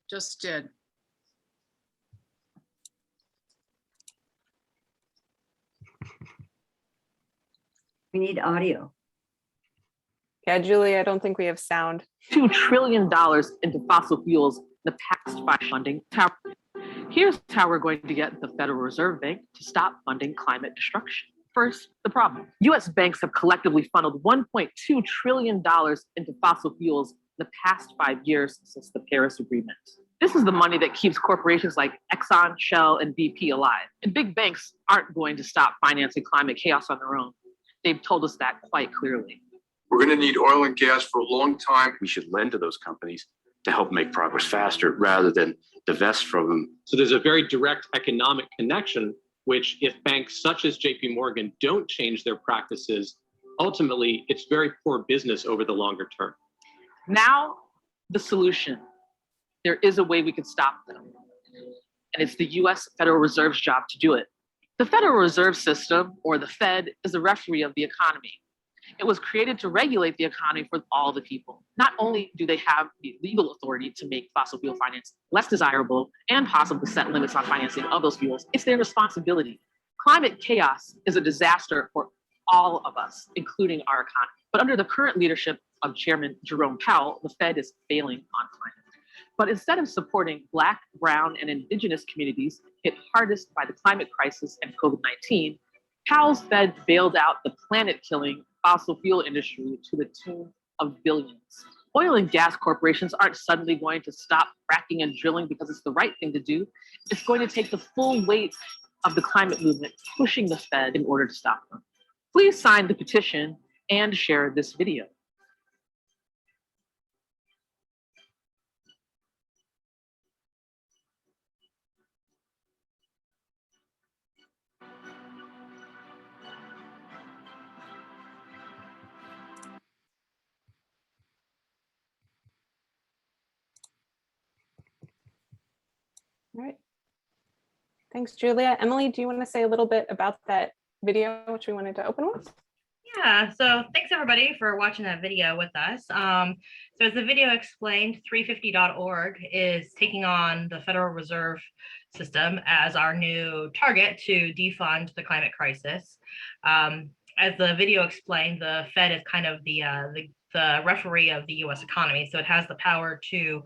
Just did. We need audio. Yeah, Julie, I don't think we have sound. $2 trillion into fossil fuels in the past 5 funding. Here's how we're going to get the Federal Reserve Bank to stop funding climate destruction. First, the problem. US banks have collectively funneled $1.2 trillion into fossil fuels in the past 5 years since the Paris Agreement. This is the money that keeps corporations like Exxon, Shell, and BP alive. And big banks aren't going to stop financing climate chaos on their own. They've told us that quite clearly. We're going to need oil and gas for a long time. We should lend to those companies to help make progress faster rather than divest from them. So there's a very direct economic connection, which if banks such as JP Morgan don't change their practices, ultimately it's very poor business over the longer term. Now, the solution. There is a way we can stop them. And it's the US Federal Reserve's job to do it. The Federal Reserve System, or the Fed, is a referee of the economy. It was created to regulate the economy for all the people. Not only do they have the legal authority to make fossil fuel finance less desirable and possibly set limits on financing of those fuels, it's their responsibility. Climate chaos is a disaster for all of us, including our economy. But under the current leadership of Chairman Jerome Powell, the Fed is failing on climate. But instead of supporting Black, Brown, and Indigenous communities hit hardest by the climate crisis and COVID-19, Powell's Fed bailed out the planet-killing fossil fuel industry to the tune of billions. Oil and gas corporations aren't suddenly going to stop fracking and drilling because it's the right thing to do. It's going to take the full weight of the climate movement pushing the Fed in order to stop them. Please sign the petition and share this video. All right. Thanks, Julia. Emily, do you want to say a little bit about that video, which we wanted to open with? Yeah, so thanks everybody for watching that video with us. So as the video explained, 350.org is taking on the Federal Reserve System as our new target to defund the climate crisis. As the video explained, the Fed is kind of the referee of the US economy. So it has the power to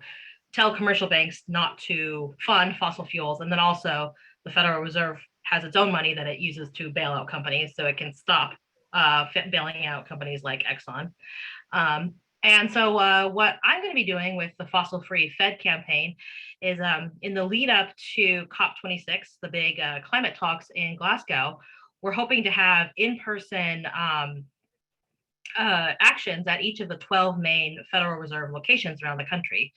tell commercial banks not to fund fossil fuels. And then also the Federal Reserve has its own money that it uses to bail out companies, so it can stop bailing out companies like Exxon. And so what I'm going to be doing with the Fossil Free Fed campaign is in the lead up to COP26, the big climate talks in Glasgow, we're hoping to have in-person actions at each of the 12 main Federal Reserve locations around the country.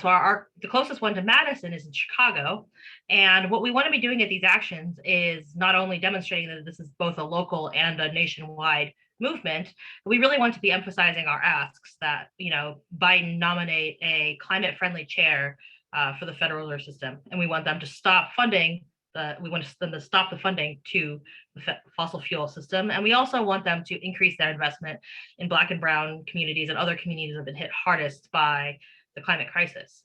So the closest one to Madison is in Chicago. And what we want to be doing at these actions is not only demonstrating that this is both a local and a nationwide movement, but we really want to be emphasizing our asks that, you know, Biden nominate a climate-friendly chair for the Federal Reserve System. And we want them to stop funding we want them to stop the funding to the fossil fuel system. And we also want them to increase their investment in Black and Brown communities and other communities that have been hit hardest by the climate crisis.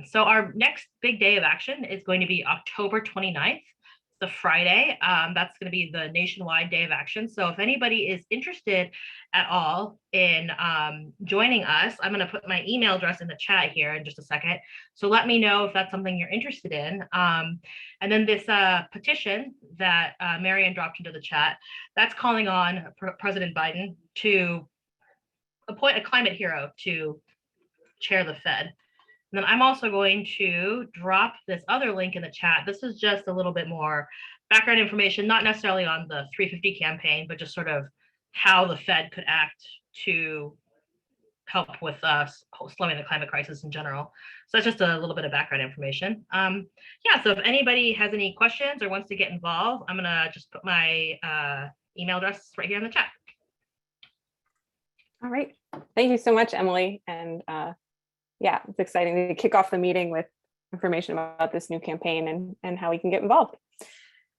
So our next big day of action is going to be October 29th, the Friday. That's going to be the nationwide day of action. So if anybody is interested at all in joining us, I'm going to put my email address in the chat here in just a second. So let me know if that's something you're interested in. And then this petition that Marianne dropped into the chat, that's calling on President Biden to appoint a climate hero to chair the Fed. And then I'm also going to drop this other link in the chat. This is just a little bit more background information, not necessarily on the 350 campaign, but just sort of how the Fed could act to help with slowing the climate crisis in general. So that's just a little bit of background information. Yeah, so if anybody has any questions or wants to get involved, I'm gonna just put my email address right here in the chat. All right, thank you so much, Emily. And yeah, it's exciting to kick off the meeting with information about this new campaign and how we can get involved.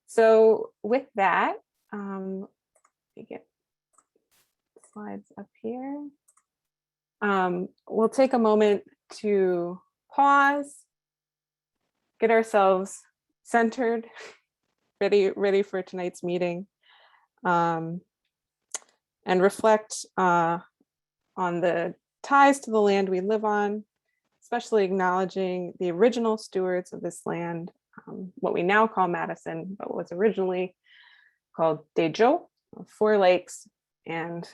So with that, let me get slides up here. We'll take a moment to pause, get ourselves centered, ready for tonight's meeting, and reflect on the ties to the land we live on, especially acknowledging the original stewards of this land, what we now call Madison, but was originally called Dejo, 4 lakes, and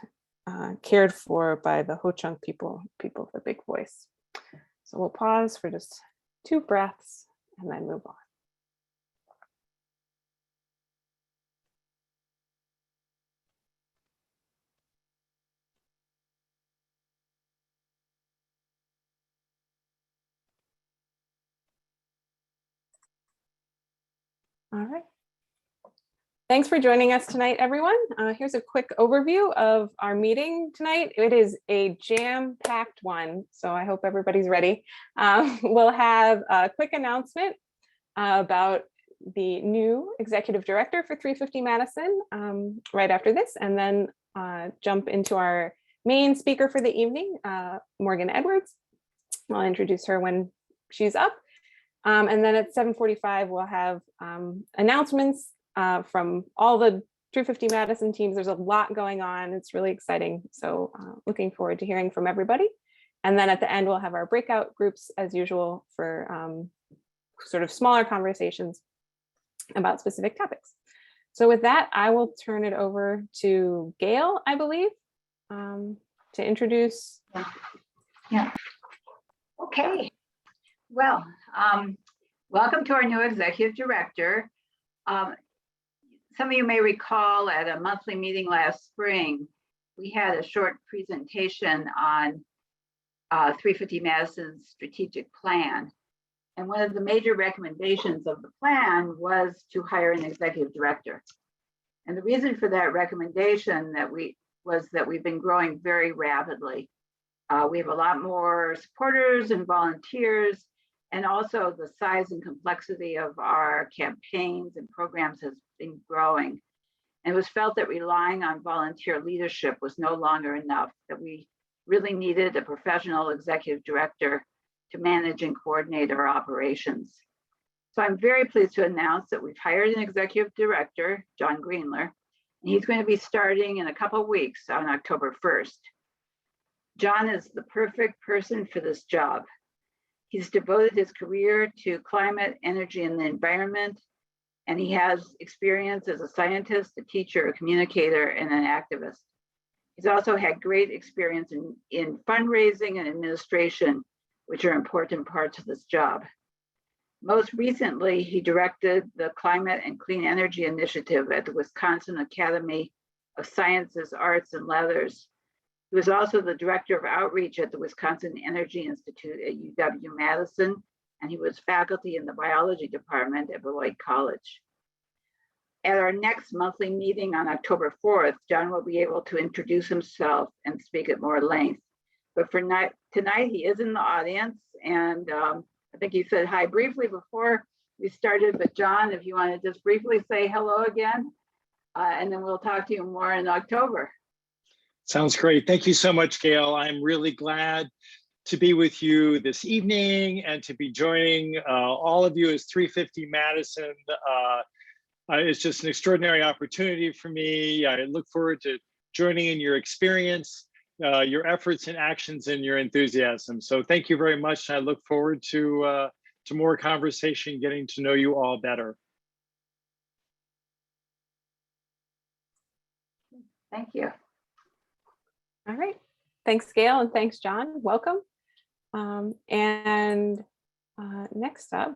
cared for by the Ho-Chunk people of the big voice. So we'll pause for just 2 breaths and then move on. All right. Thanks for joining us tonight, everyone. Here's a quick overview of our meeting tonight. It is a jam-packed one, so I hope everybody's ready. We'll have a quick announcement about the new executive director for 350 Madison right after this, and then jump into our main speaker for the evening, Morgan Edwards. I'll introduce her when she's up. And then at 7:45, we'll have announcements from all the 350 Madison teams. There's a lot going on. It's really exciting. So looking forward to hearing from everybody. And then at the end, we'll have our breakout groups as usual for sort of smaller conversations about specific topics. So with that, I will turn it over to Gail, I believe, to introduce. Yeah. Okay. Well, welcome to our new executive director. Some of you may recall at a monthly meeting last spring, we had a short presentation on 350 Madison's strategic plan. And one of the major recommendations of the plan was to hire an executive director. And the reason for that recommendation was that we've been growing very rapidly. We have a lot more supporters and volunteers, and also the size and complexity of our campaigns and programs has been growing. And it was felt that relying on volunteer leadership was no longer enough, that we really needed a professional executive director to manage and coordinate our operations. So I'm very pleased to announce that we've hired an executive director, John Greenler, and he's going to be starting in a couple of weeks on October 1st. John is the perfect person for this job. He's devoted his career to climate, energy, and the environment, and he has experience as a scientist, a teacher, a communicator, and an activist. He's also had great experience in fundraising and administration, which are important parts of this job. Most recently, he directed the Climate and Clean Energy Initiative at the Wisconsin Academy of Sciences, Arts, and Letters. He was also the director of outreach at the Wisconsin Energy Institute at UW-Madison, and he was faculty in the biology department at Beloit College. At our next monthly meeting on October 4th, John will be able to introduce himself and speak at more length. But for tonight, he is in the audience, and I think he said hi briefly before we started, but John, if you want to just briefly say hello again, and then we'll talk to you more in October. Sounds great. Thank you so much, Gail. I'm really glad to be with you this evening and to be joining all of you as 350 Madison. It's just an extraordinary opportunity for me. I look forward to joining in your experience, your efforts and actions, and your enthusiasm. So thank you very much. I look forward to more conversation, getting to know you all better. Thank you. All right. Thanks, Gail, and thanks, John. Welcome. Next up,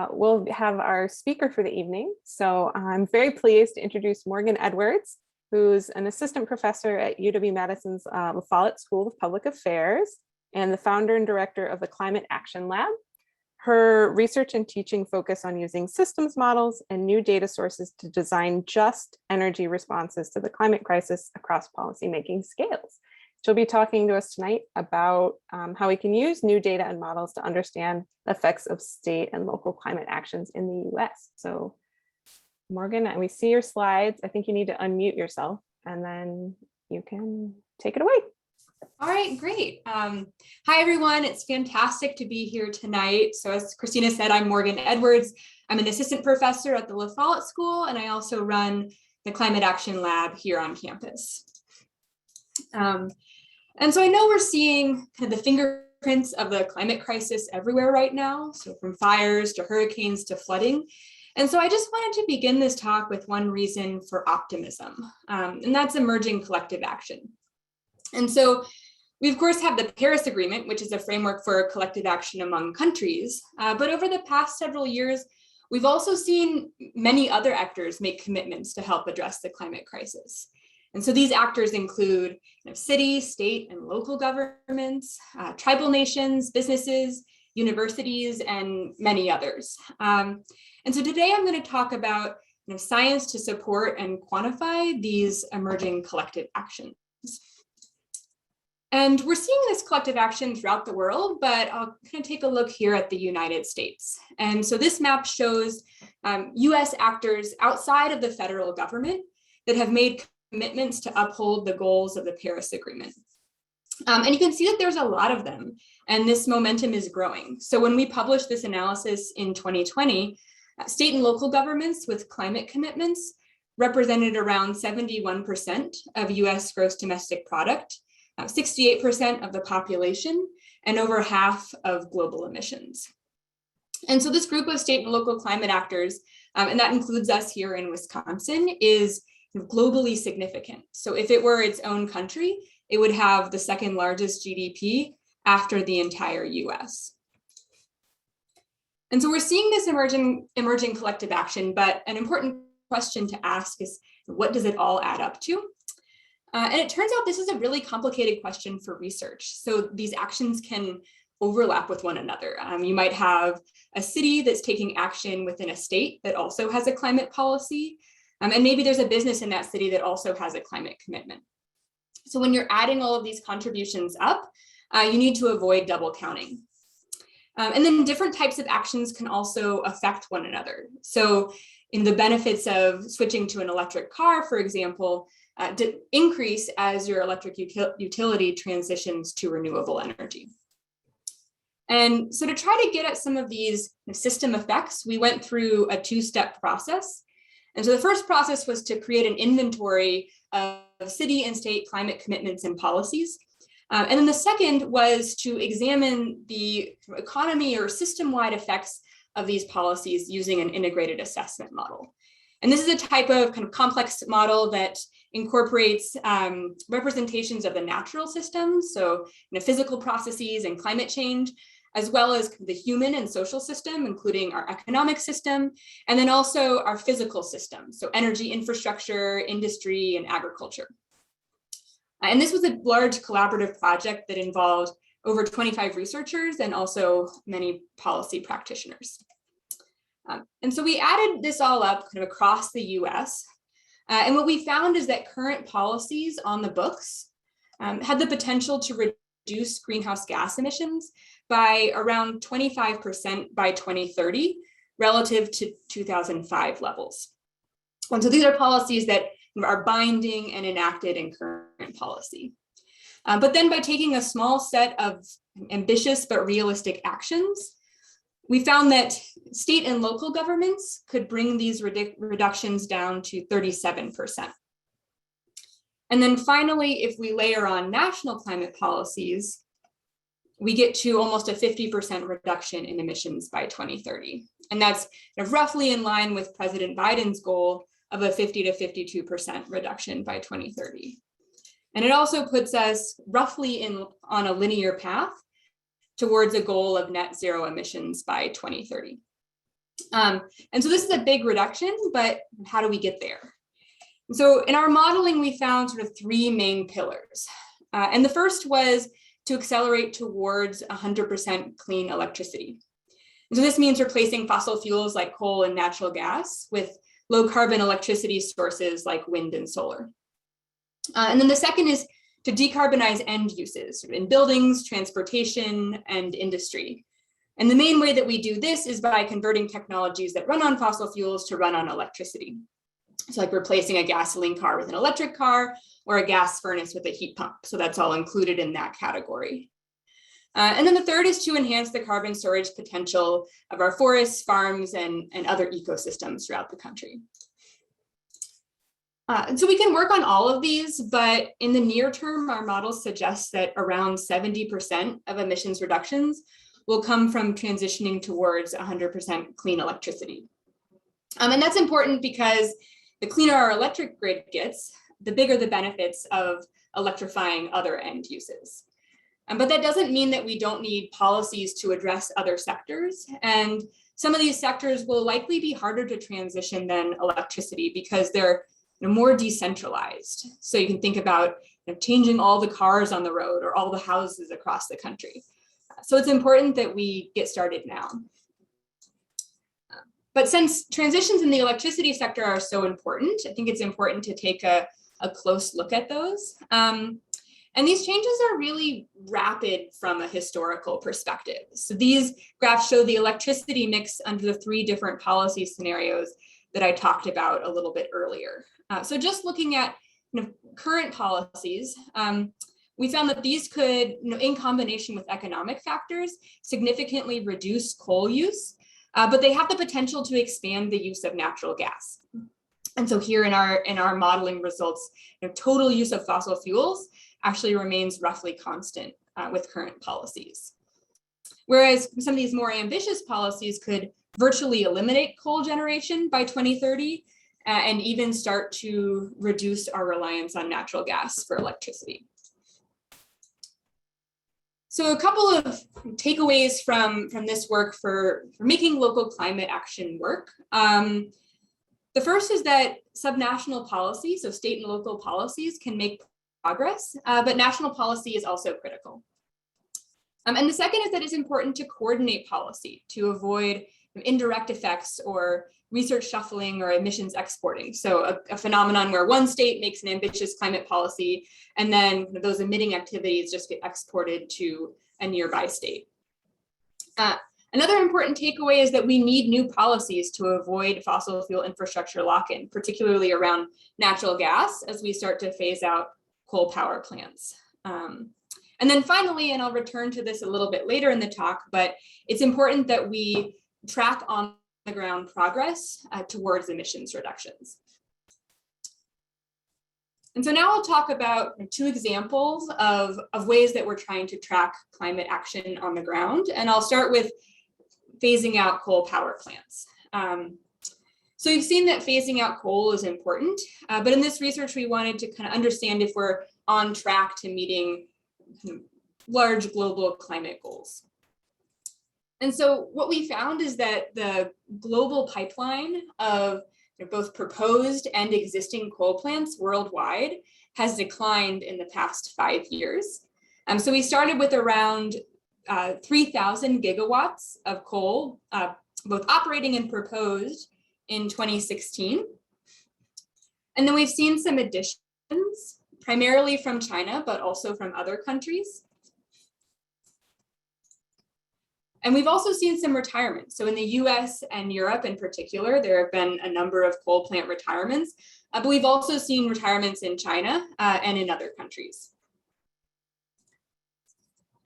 we'll have our speaker for the evening. So I'm very pleased to introduce Morgan Edwards, who's an assistant professor at UW-Madison's Follette School of Public Affairs and the founder and director of the Climate Action Lab. Her research and teaching focus on using systems models and new data sources to design just energy responses to the climate crisis across policymaking scales. She'll be talking to us tonight about how we can use new data and models to understand the effects of state and local climate actions in the US. So Morgan, we see your slides. I think you need to unmute yourself and then you can take it away. All right, great. Hi, everyone. It's fantastic to be here tonight. So as Christina said, I'm Morgan Edwards. I'm an assistant professor at the Follette School, and I also run the Climate Action Lab here on campus. And so I know we're seeing kind of the fingerprints of the climate crisis everywhere right now. So from fires to hurricanes to flooding. And so I just wanted to begin this talk with one reason for optimism, and that's emerging collective action. And so we, of course, have the Paris Agreement, which is a framework for collective action among countries. But over the past several years, we've also seen many other actors make commitments to help address the climate crisis. And so these actors include city, state, and local governments, tribal nations, businesses, universities, and many others. And so today I'm going to talk about science to support and quantify these emerging collective actions. And we're seeing this collective action throughout the world, but I'll kind of take a look here at the United States. And so this map shows US actors outside of the federal government that have made commitments to uphold the goals of the Paris Agreement. And you can see that there's a lot of them, and this momentum is growing. So when we published this analysis in 2020, state and local governments with climate commitments represented around 71% of US gross domestic product, 68% of the population, and over half of global emissions. And so this group of state and local climate actors, and that includes us here in Wisconsin, is globally significant. So if it were its own country, it would have the second largest GDP after the entire US. And so we're seeing this emerging collective action, but an important question to ask is, what does it all add up to? And it turns out this is a really complicated question for research. So these actions can overlap with one another. You might have a city that's taking action within a state that also has a climate policy. And maybe there's a business in that city that also has a climate commitment. So when you're adding all of these contributions up, you need to avoid double counting. And then different types of actions can also affect one another. So in the benefits of switching to an electric car, for example, increase as your electric utility transitions to renewable energy. And so to try to get at some of these system effects, we went through a two-step process. And so the first process was to create an inventory of city and state climate commitments and policies. And then the second was to examine the economy or system-wide effects of these policies using an integrated assessment model. And this is a type of kind of complex model that incorporates representations of the natural systems, so physical processes and climate change, as well as the human and social system, including our economic system, and then also our physical system, so energy infrastructure, industry, and agriculture. And this was a large collaborative project that involved over 25 researchers and also many policy practitioners. And so we added this all up kind of across the US. And what we found is that current policies on the books had the potential to reduce greenhouse gas emissions by around 25% by 2030 relative to 2005 levels. And so these are policies that are binding and enacted in current policy. But then by taking a small set of ambitious but realistic actions, we found that state and local governments could bring these reductions down to 37%. And then finally, if we layer on national climate policies, we get to almost a 50% reduction in emissions by 2030. And that's roughly in line with President Biden's goal of a 50 to 52% reduction by 2030. And it also puts us roughly on a linear path towards a goal of net zero emissions by 2030. And so this is a big reduction, but how do we get there? And so in our modeling, we found sort of three main pillars. And the first was to accelerate towards 100% clean electricity. And so this means replacing fossil fuels like coal and natural gas with low carbon electricity sources like wind and solar. And then the second is to decarbonize end uses in buildings, transportation, and industry. And the main way that we do this is by converting technologies that run on fossil fuels to run on electricity. So like replacing a gasoline car with an electric car or a gas furnace with a heat pump. So that's all included in that category. And then the third is to enhance the carbon storage potential of our forests, farms, and other ecosystems throughout the country. And so we can work on all of these, but in the near term, our models suggest that around 70% of emissions reductions will come from transitioning towards 100% clean electricity. And that's important because the cleaner our electric grid gets, the bigger the benefits of electrifying other end uses. But that doesn't mean that we don't need policies to address other sectors. And some of these sectors will likely be harder to transition than electricity because they're more decentralized. So you can think about changing all the cars on the road or all the houses across the country. So it's important that we get started now. But since transitions in the electricity sector are so important, I think it's important to take a close look at those. And these changes are really rapid from a historical perspective. So these graphs show the electricity mix under the 3 different policy scenarios that I talked about a little bit earlier. So just looking at current policies, we found that these could, in combination with economic factors, significantly reduce coal use, but they have the potential to expand the use of natural gas. And so here in our modeling results, total use of fossil fuels actually remains roughly constant with current policies. Whereas some of these more ambitious policies could virtually eliminate coal generation by 2030 and even start to reduce our reliance on natural gas for electricity. So a couple of takeaways from this work for making local climate action work. The first is that subnational policy, so state and local policies, can make progress, but national policy is also critical. And the second is that it's important to coordinate policy to avoid indirect effects or research shuffling or emissions exporting. So a phenomenon where one state makes an ambitious climate policy and then those emitting activities just get exported to a nearby state. Another important takeaway is that we need new policies to avoid fossil fuel infrastructure lock-in, particularly around natural gas as we start to phase out coal power plants. And then finally, and I'll return to this a little bit later in the talk, but it's important that we track on the ground progress towards emissions reductions. And so now I'll talk about 2 examples of ways that we're trying to track climate action on the ground. And I'll start with phasing out coal power plants. So you've seen that phasing out coal is important, but in this research, we wanted to kind of understand if we're on track to meeting large global climate goals. And so what we found is that the global pipeline of both proposed and existing coal plants worldwide has declined in the past 5 years. So we started with around 3,000 gigawatts of coal, both operating and proposed in 2016. And then we've seen some additions, primarily from China, but also from other countries. And we've also seen some retirements. So in the US and Europe in particular, there have been a number of coal plant retirements, but we've also seen retirements in China and in other countries.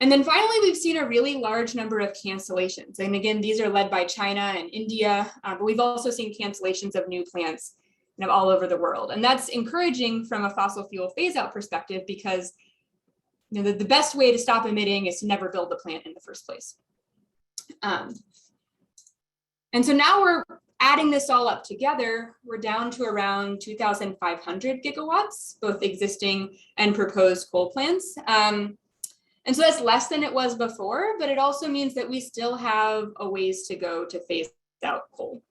And then finally, we've seen a really large number of cancellations. And again, these are led by China and India, but we've also seen cancellations of new plants all over the world. And that's encouraging from a fossil fuel phase out perspective because the best way to stop emitting is to never build the plant in the first place. And so now we're adding this all up together, we're down to around 2,500 gigawatts, both existing and proposed coal plants. And so that's less than it was before, but it also means that we still have a ways to go to phase out coal.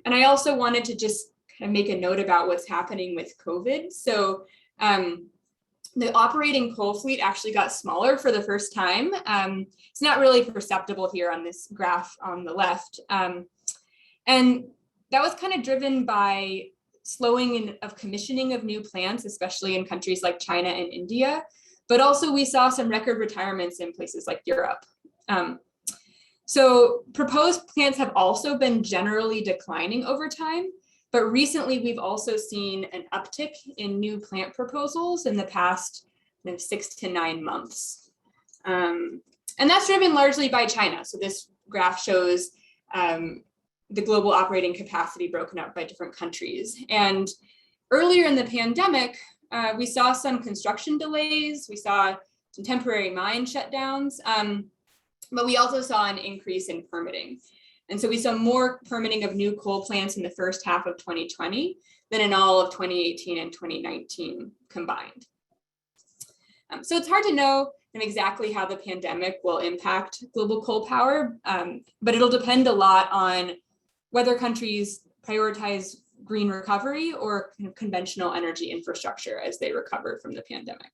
And I also wanted to just kind of make a note about what's happening with COVID. So the operating coal fleet actually got smaller for the first time. It's not really perceptible here on this graph on the left. And that was kind of driven by slowing of commissioning of new plants, especially in countries like China and India. But also we saw some record retirements in places like Europe. So proposed plants have also been generally declining over time, but recently we've also seen an uptick in new plant proposals in the past 6 to 9 months. And that's driven largely by China. So this graph shows the global operating capacity broken up by different countries. And earlier in the pandemic, we saw some construction delays, we saw some temporary mine shutdowns, but we also saw an increase in permitting. And so we saw more permitting of new coal plants in the first half of 2020 than in all of 2018 and 2019 combined. So it's hard to know exactly how the pandemic will impact global coal power, but it'll depend a lot on whether countries prioritize green recovery or conventional energy infrastructure as they recover from the pandemic.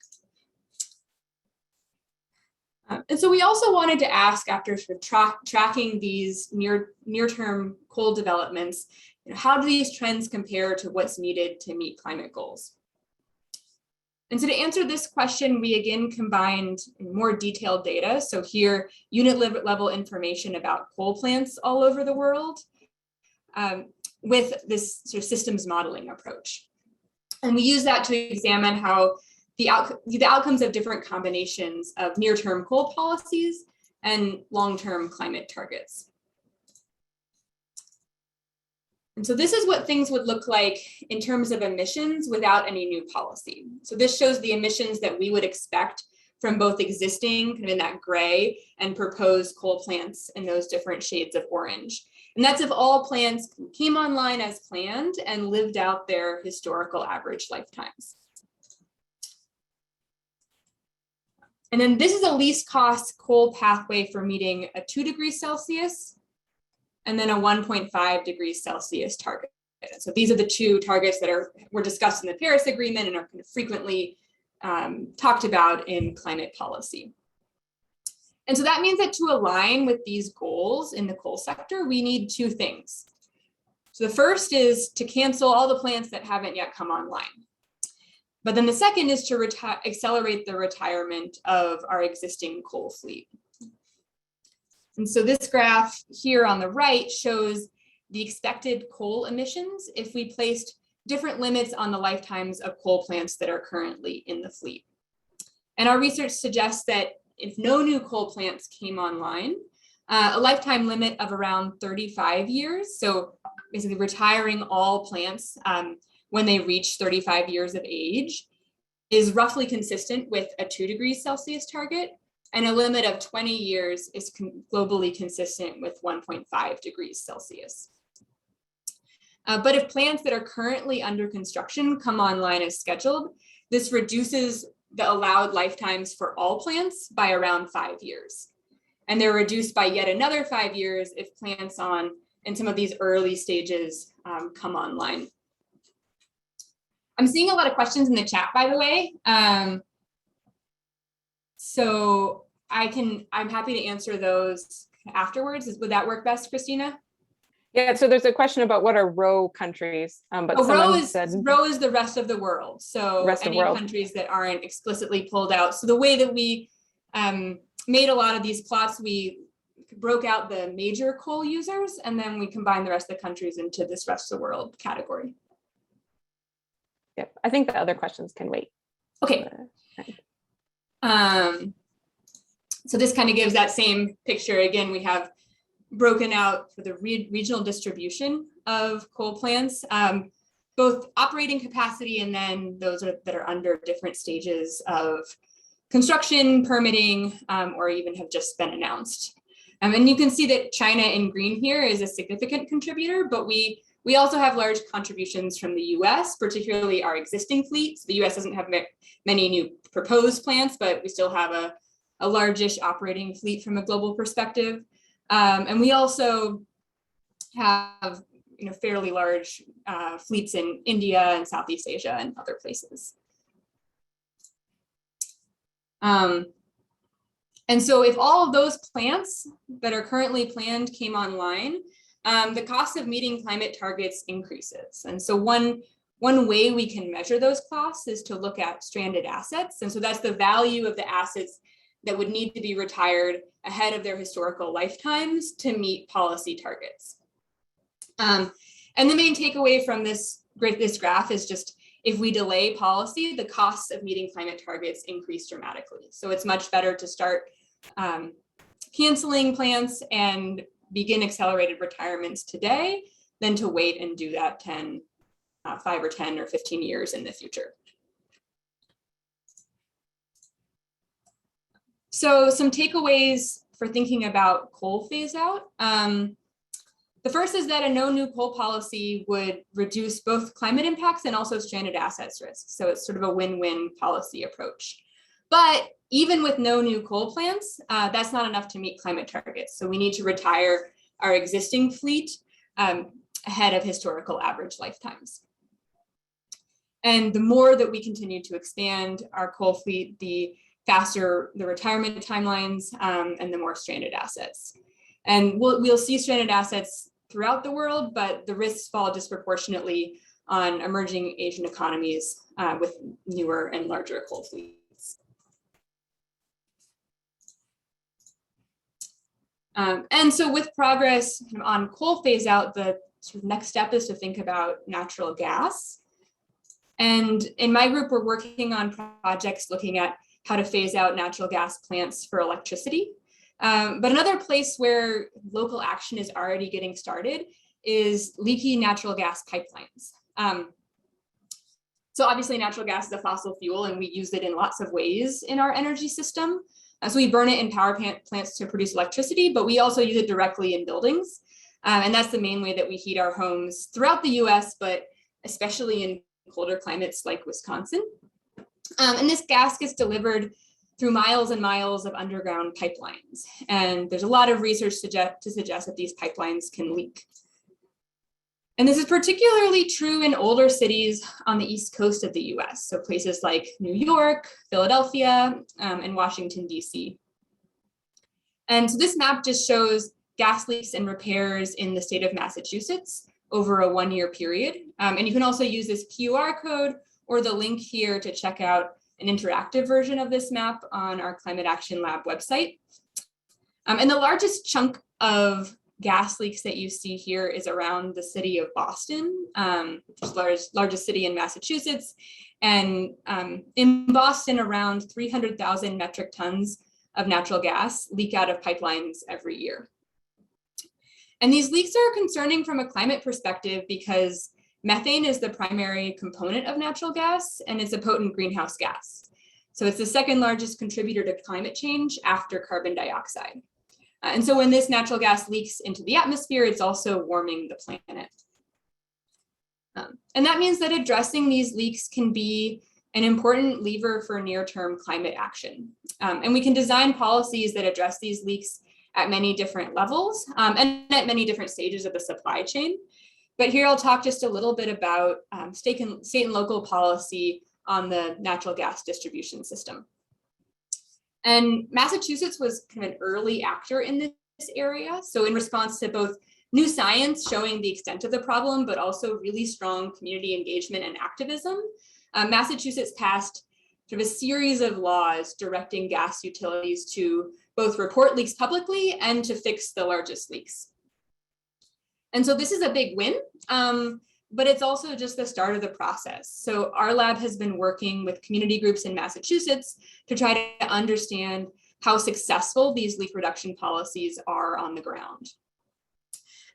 And so we also wanted to ask, after sort of tracking these near-term coal developments, how do these trends compare to what's needed to meet climate goals? And so to answer this question, we again combined more detailed data. So here, unit level information about coal plants all over the world with this sort of systems modeling approach. And we use that to examine how the outcomes of different combinations of near-term coal policies and long-term climate targets. And so this is what things would look like in terms of emissions without any new policy. So this shows the emissions that we would expect from both existing, kind of in that gray, and proposed coal plants in those different shades of orange. And that's if all plants came online as planned and lived out their historical average lifetimes. And then this is a least cost coal pathway for meeting a 2 degrees Celsius and then a 1.5 degrees Celsius target. So these are the two targets that were discussed in the Paris Agreement and are kind of frequently talked about in climate policy. And so that means that to align with these goals in the coal sector, we need two things. So the first is to cancel all the plants that haven't yet come online. But then the second is to accelerate the retirement of our existing coal fleet. And so this graph here on the right shows the expected coal emissions if we placed different limits on the lifetimes of coal plants that are currently in the fleet. And our research suggests that if no new coal plants came online, a lifetime limit of around 35 years, so basically retiring all plants when they reach 35 years of age, is roughly consistent with a 2 degrees Celsius target, and a limit of 20 years is globally consistent with 1.5 degrees Celsius. But if plants that are currently under construction come online as scheduled, this reduces the allowed lifetimes for all plants by around 5 years. And they're reduced by yet another 5 years if plants in some of these early stages come online. I'm seeing a lot of questions in the chat, by the way. So I'm happy to answer those afterwards. Would that work best, Christina? Yeah, so there's a question about what are row countries, but row is the rest of the world. So any countries that aren't explicitly pulled out. So the way that we made a lot of these plots, we broke out the major coal users, and then we combined the rest of the countries into this rest of the world category. Yep, I think the other questions can wait. Okay. So this kind of gives that same picture. Again, we have broken out for the regional distribution of coal plants, both operating capacity and then those that are under different stages of construction, permitting, or even have just been announced. And you can see that China in green here is a significant contributor, but we also have large contributions from the US, particularly our existing fleets. The US doesn't have many new proposed plants, but we still have a largish operating fleet from a global perspective. And we also have fairly large fleets in India and Southeast Asia and other places. And so if all of those plants that are currently planned came online, the cost of meeting climate targets increases. And so one way we can measure those costs is to look at stranded assets. And so that's the value of the assets that would need to be retired ahead of their historical lifetimes to meet policy targets. And the main takeaway from this graph is just, if we delay policy, the costs of meeting climate targets increase dramatically. So it's much better to start canceling plants and begin accelerated retirements today than to wait and do that 5 or 10 or 15 years in the future. So some takeaways for thinking about coal phase out. The first is that a no new coal policy would reduce both climate impacts and also stranded assets risks. So it's sort of a win-win policy approach. But even with no new coal plants, that's not enough to meet climate targets. So we need to retire our existing fleet ahead of historical average lifetimes. And the more that we continue to expand our coal fleet, the faster the retirement timelines and the more stranded assets. And we'll see stranded assets throughout the world, but the risks fall disproportionately on emerging Asian economies with newer and larger coal fleets. And so with progress on coal phase out, the sort of next step is to think about natural gas. And in my group, we're working on projects looking at how to phase out natural gas plants for electricity. But another place where local action is already getting started is leaky natural gas pipelines. So obviously natural gas is a fossil fuel and we use it in lots of ways in our energy system. So we burn it in power plants to produce electricity, but we also use it directly in buildings. And that's the main way that we heat our homes throughout the US, but especially in colder climates like Wisconsin. And this gas gets delivered through miles and miles of underground pipelines. And there's a lot of research to suggest that these pipelines can leak. And this is particularly true in older cities on the East Coast of the US. So places like New York, Philadelphia, and Washington, DC. And so this map just shows gas leaks and repairs in the state of Massachusetts over a 1-year period. And you can also use this QR code or the link here to check out an interactive version of this map on our Climate Action Lab website. And the largest chunk of gas leaks that you see here is around the city of Boston, which is the largest city in Massachusetts. And in Boston, around 300,000 metric tons of natural gas leak out of pipelines every year. And these leaks are concerning from a climate perspective because methane is the primary component of natural gas, and it's a potent greenhouse gas. So it's the second largest contributor to climate change after carbon dioxide. And so when this natural gas leaks into the atmosphere, it's also warming the planet. And that means that addressing these leaks can be an important lever for near-term climate action. And we can design policies that address these leaks at many different levels and at many different stages of the supply chain. But here I'll talk just a little bit about state and local policy on the natural gas distribution system. And Massachusetts was kind of an early actor in this area. So in response to both new science showing the extent of the problem, but also really strong community engagement and activism, Massachusetts passed sort of a series of laws directing gas utilities to both report leaks publicly and to fix the largest leaks. And so this is a big win, but it's also just the start of the process. So our lab has been working with community groups in Massachusetts to try to understand how successful these leak reduction policies are on the ground.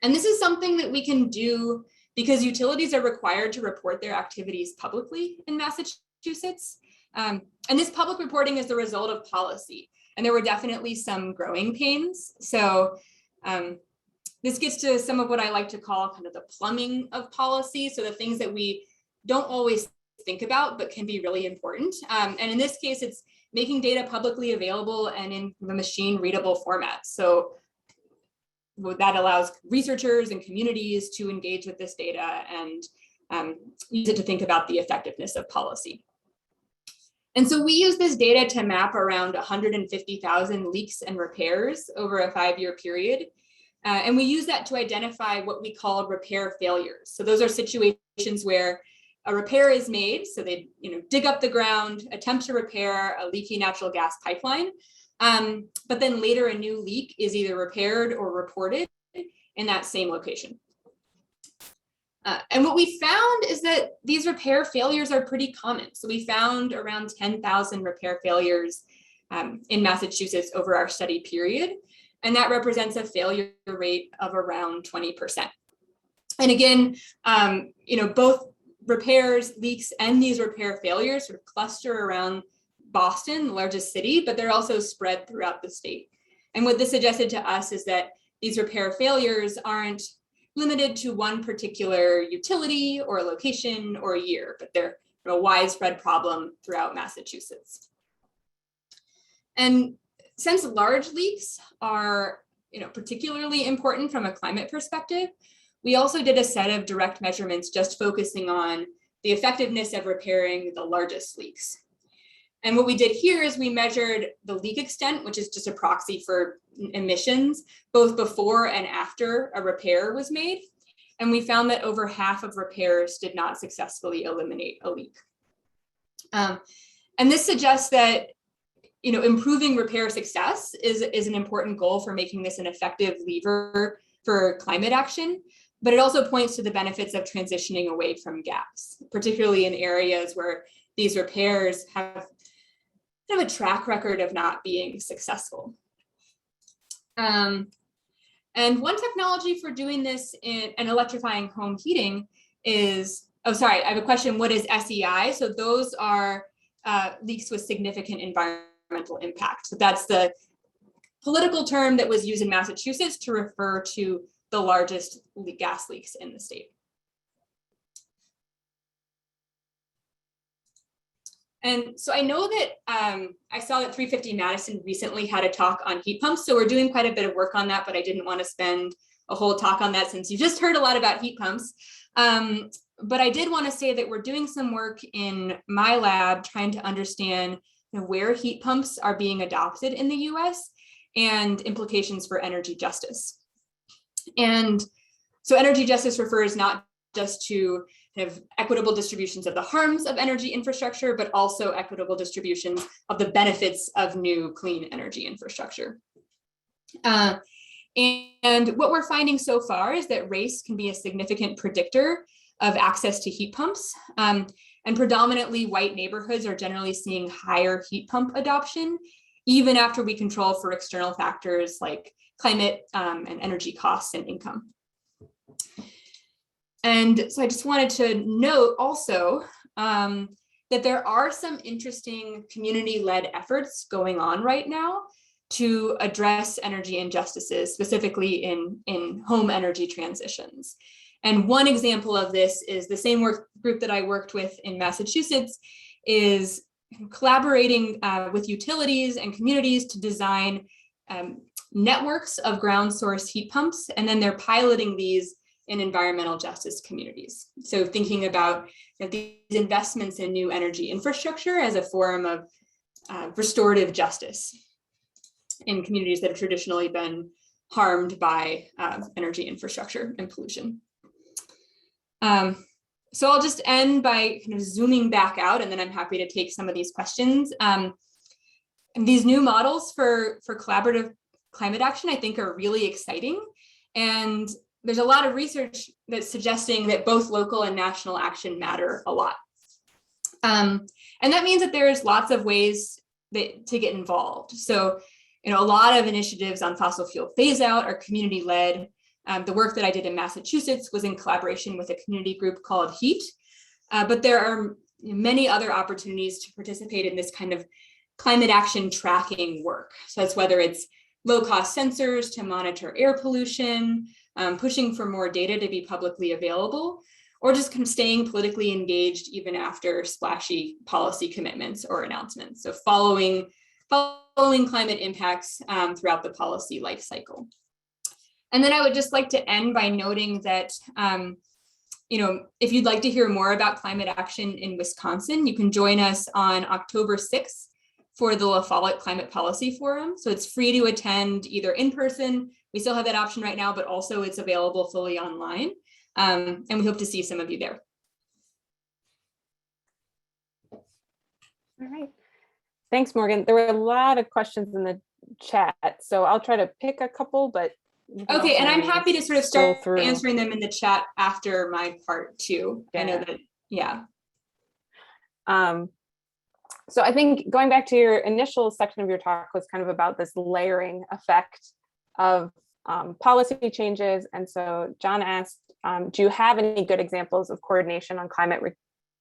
And this is something that we can do because utilities are required to report their activities publicly in Massachusetts. And this public reporting is the result of policy. And there were definitely some growing pains. So this gets to some of what I like to call kind of the plumbing of policy. So the things that we don't always think about, but can be really important. And in this case, it's making data publicly available and in the machine readable format. So that allows researchers and communities to engage with this data and use it to think about the effectiveness of policy. And so we use this data to map around 150,000 leaks and repairs over a 5-year period. And we use that to identify what we call repair failures. So those are situations where a repair is made. So they dig up the ground, attempt to repair a leaky natural gas pipeline, But then later a new leak is either repaired or reported in that same location. And what we found is that these repair failures are pretty common. So we found around 10,000 repair failures in Massachusetts over our study period. And that represents a failure rate of around 20%. And again, both repairs, leaks, and these repair failures sort of cluster around Boston, the largest city, but they're also spread throughout the state. And what this suggested to us is that these repair failures aren't limited to one particular utility or location or a year, but they're a widespread problem throughout Massachusetts. And since large leaks are particularly important from a climate perspective, we also did a set of direct measurements just focusing on the effectiveness of repairing the largest leaks. And what we did here is we measured the leak extent, which is just a proxy for emissions, both before and after a repair was made. And we found that over half of repairs did not successfully eliminate a leak. And this suggests that improving repair success is an important goal for making this an effective lever for climate action. But it also points to the benefits of transitioning away from gas, particularly in areas where these repairs have kind of a track record of not being successful. And one technology for doing this and electrifying home heating is, I have a question, what is SEI? So those are leaks with significant environmental impact. So that's the political term that was used in Massachusetts to refer to the largest gas leaks in the state. And so I know that I saw that 350 Madison recently had a talk on heat pumps. So we're doing quite a bit of work on that, but I didn't want to spend a whole talk on that since you just heard a lot about heat pumps. But I did want to say that we're doing some work in my lab trying to understand where heat pumps are being adopted in the US and implications for energy justice. And so energy justice refers not just to kind of equitable distributions of the harms of energy infrastructure, but also equitable distributions of the benefits of new clean energy infrastructure. And what we're finding so far is that race can be a significant predictor of access to heat pumps. And predominantly white neighborhoods are generally seeing higher heat pump adoption, even after we control for external factors like climate and energy costs and income. And so I just wanted to note also that there are some interesting community-led efforts going on right now to address energy injustices, specifically in home energy transitions. And one example of this is the same work group that I worked with in Massachusetts is collaborating with utilities and communities to design networks of ground source heat pumps, and then they're piloting these in environmental justice communities. So thinking about these investments in new energy infrastructure as a form of restorative justice in communities that have traditionally been harmed by energy infrastructure and pollution. So I'll just end by kind of zooming back out, and then I'm happy to take some of these questions. And these new models for collaborative climate action, I think, are really exciting. And there's a lot of research that's suggesting that both local and national action matter a lot. And that means that there's lots of ways to get involved. So, a lot of initiatives on fossil fuel phase out are community-led. The work that I did in Massachusetts was in collaboration with a community group called HEAT, but there are many other opportunities to participate in this kind of climate action tracking work. So that's whether it's low-cost sensors to monitor air pollution, pushing for more data to be publicly available, or just kind of staying politically engaged even after splashy policy commitments or announcements. So following climate impacts throughout the policy life cycle. And then I would just like to end by noting that, if you'd like to hear more about climate action in Wisconsin, you can join us on October 6th for the Follette Climate Policy Forum. So it's free to attend either in person, we still have that option right now, but also it's available fully online. And we hope to see some of you there. All right. Thanks, Morgan. There were a lot of questions in the chat. So I'll try to pick a couple, but you can Okay, also and I'm maybe happy to sort of scroll start through. answering them in the chat after my part too. I know Yeah. that, yeah. So I think going back to your initial section of your talk was kind of about this layering effect of policy changes. And so John asked, do you have any good examples of coordination on climate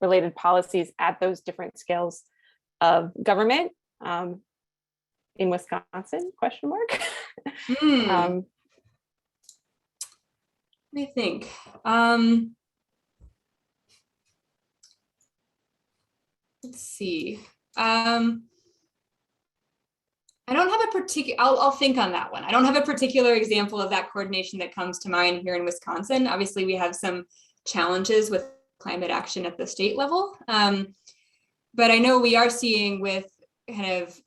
related policies at those different scales of government in Wisconsin, question mark? Let me think. Let's see. I don't have a particular, I'll think on that one. I don't have a particular example of that coordination that comes to mind here in Wisconsin. Obviously, we have some challenges with climate action at the state level. But I know we are seeing with kind of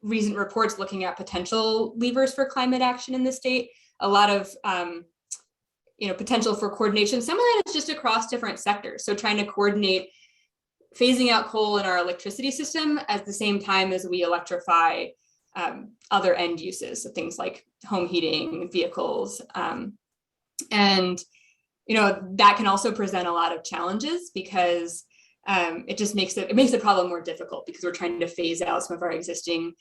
recent reports looking at potential levers for climate action in the state, a lot of potential for coordination. Some of that is just across different sectors. So trying to coordinate phasing out coal in our electricity system at the same time as we electrify other end uses, so things like home heating, vehicles, and that can also present a lot of challenges because it makes the problem more difficult because we're trying to phase out some of our existing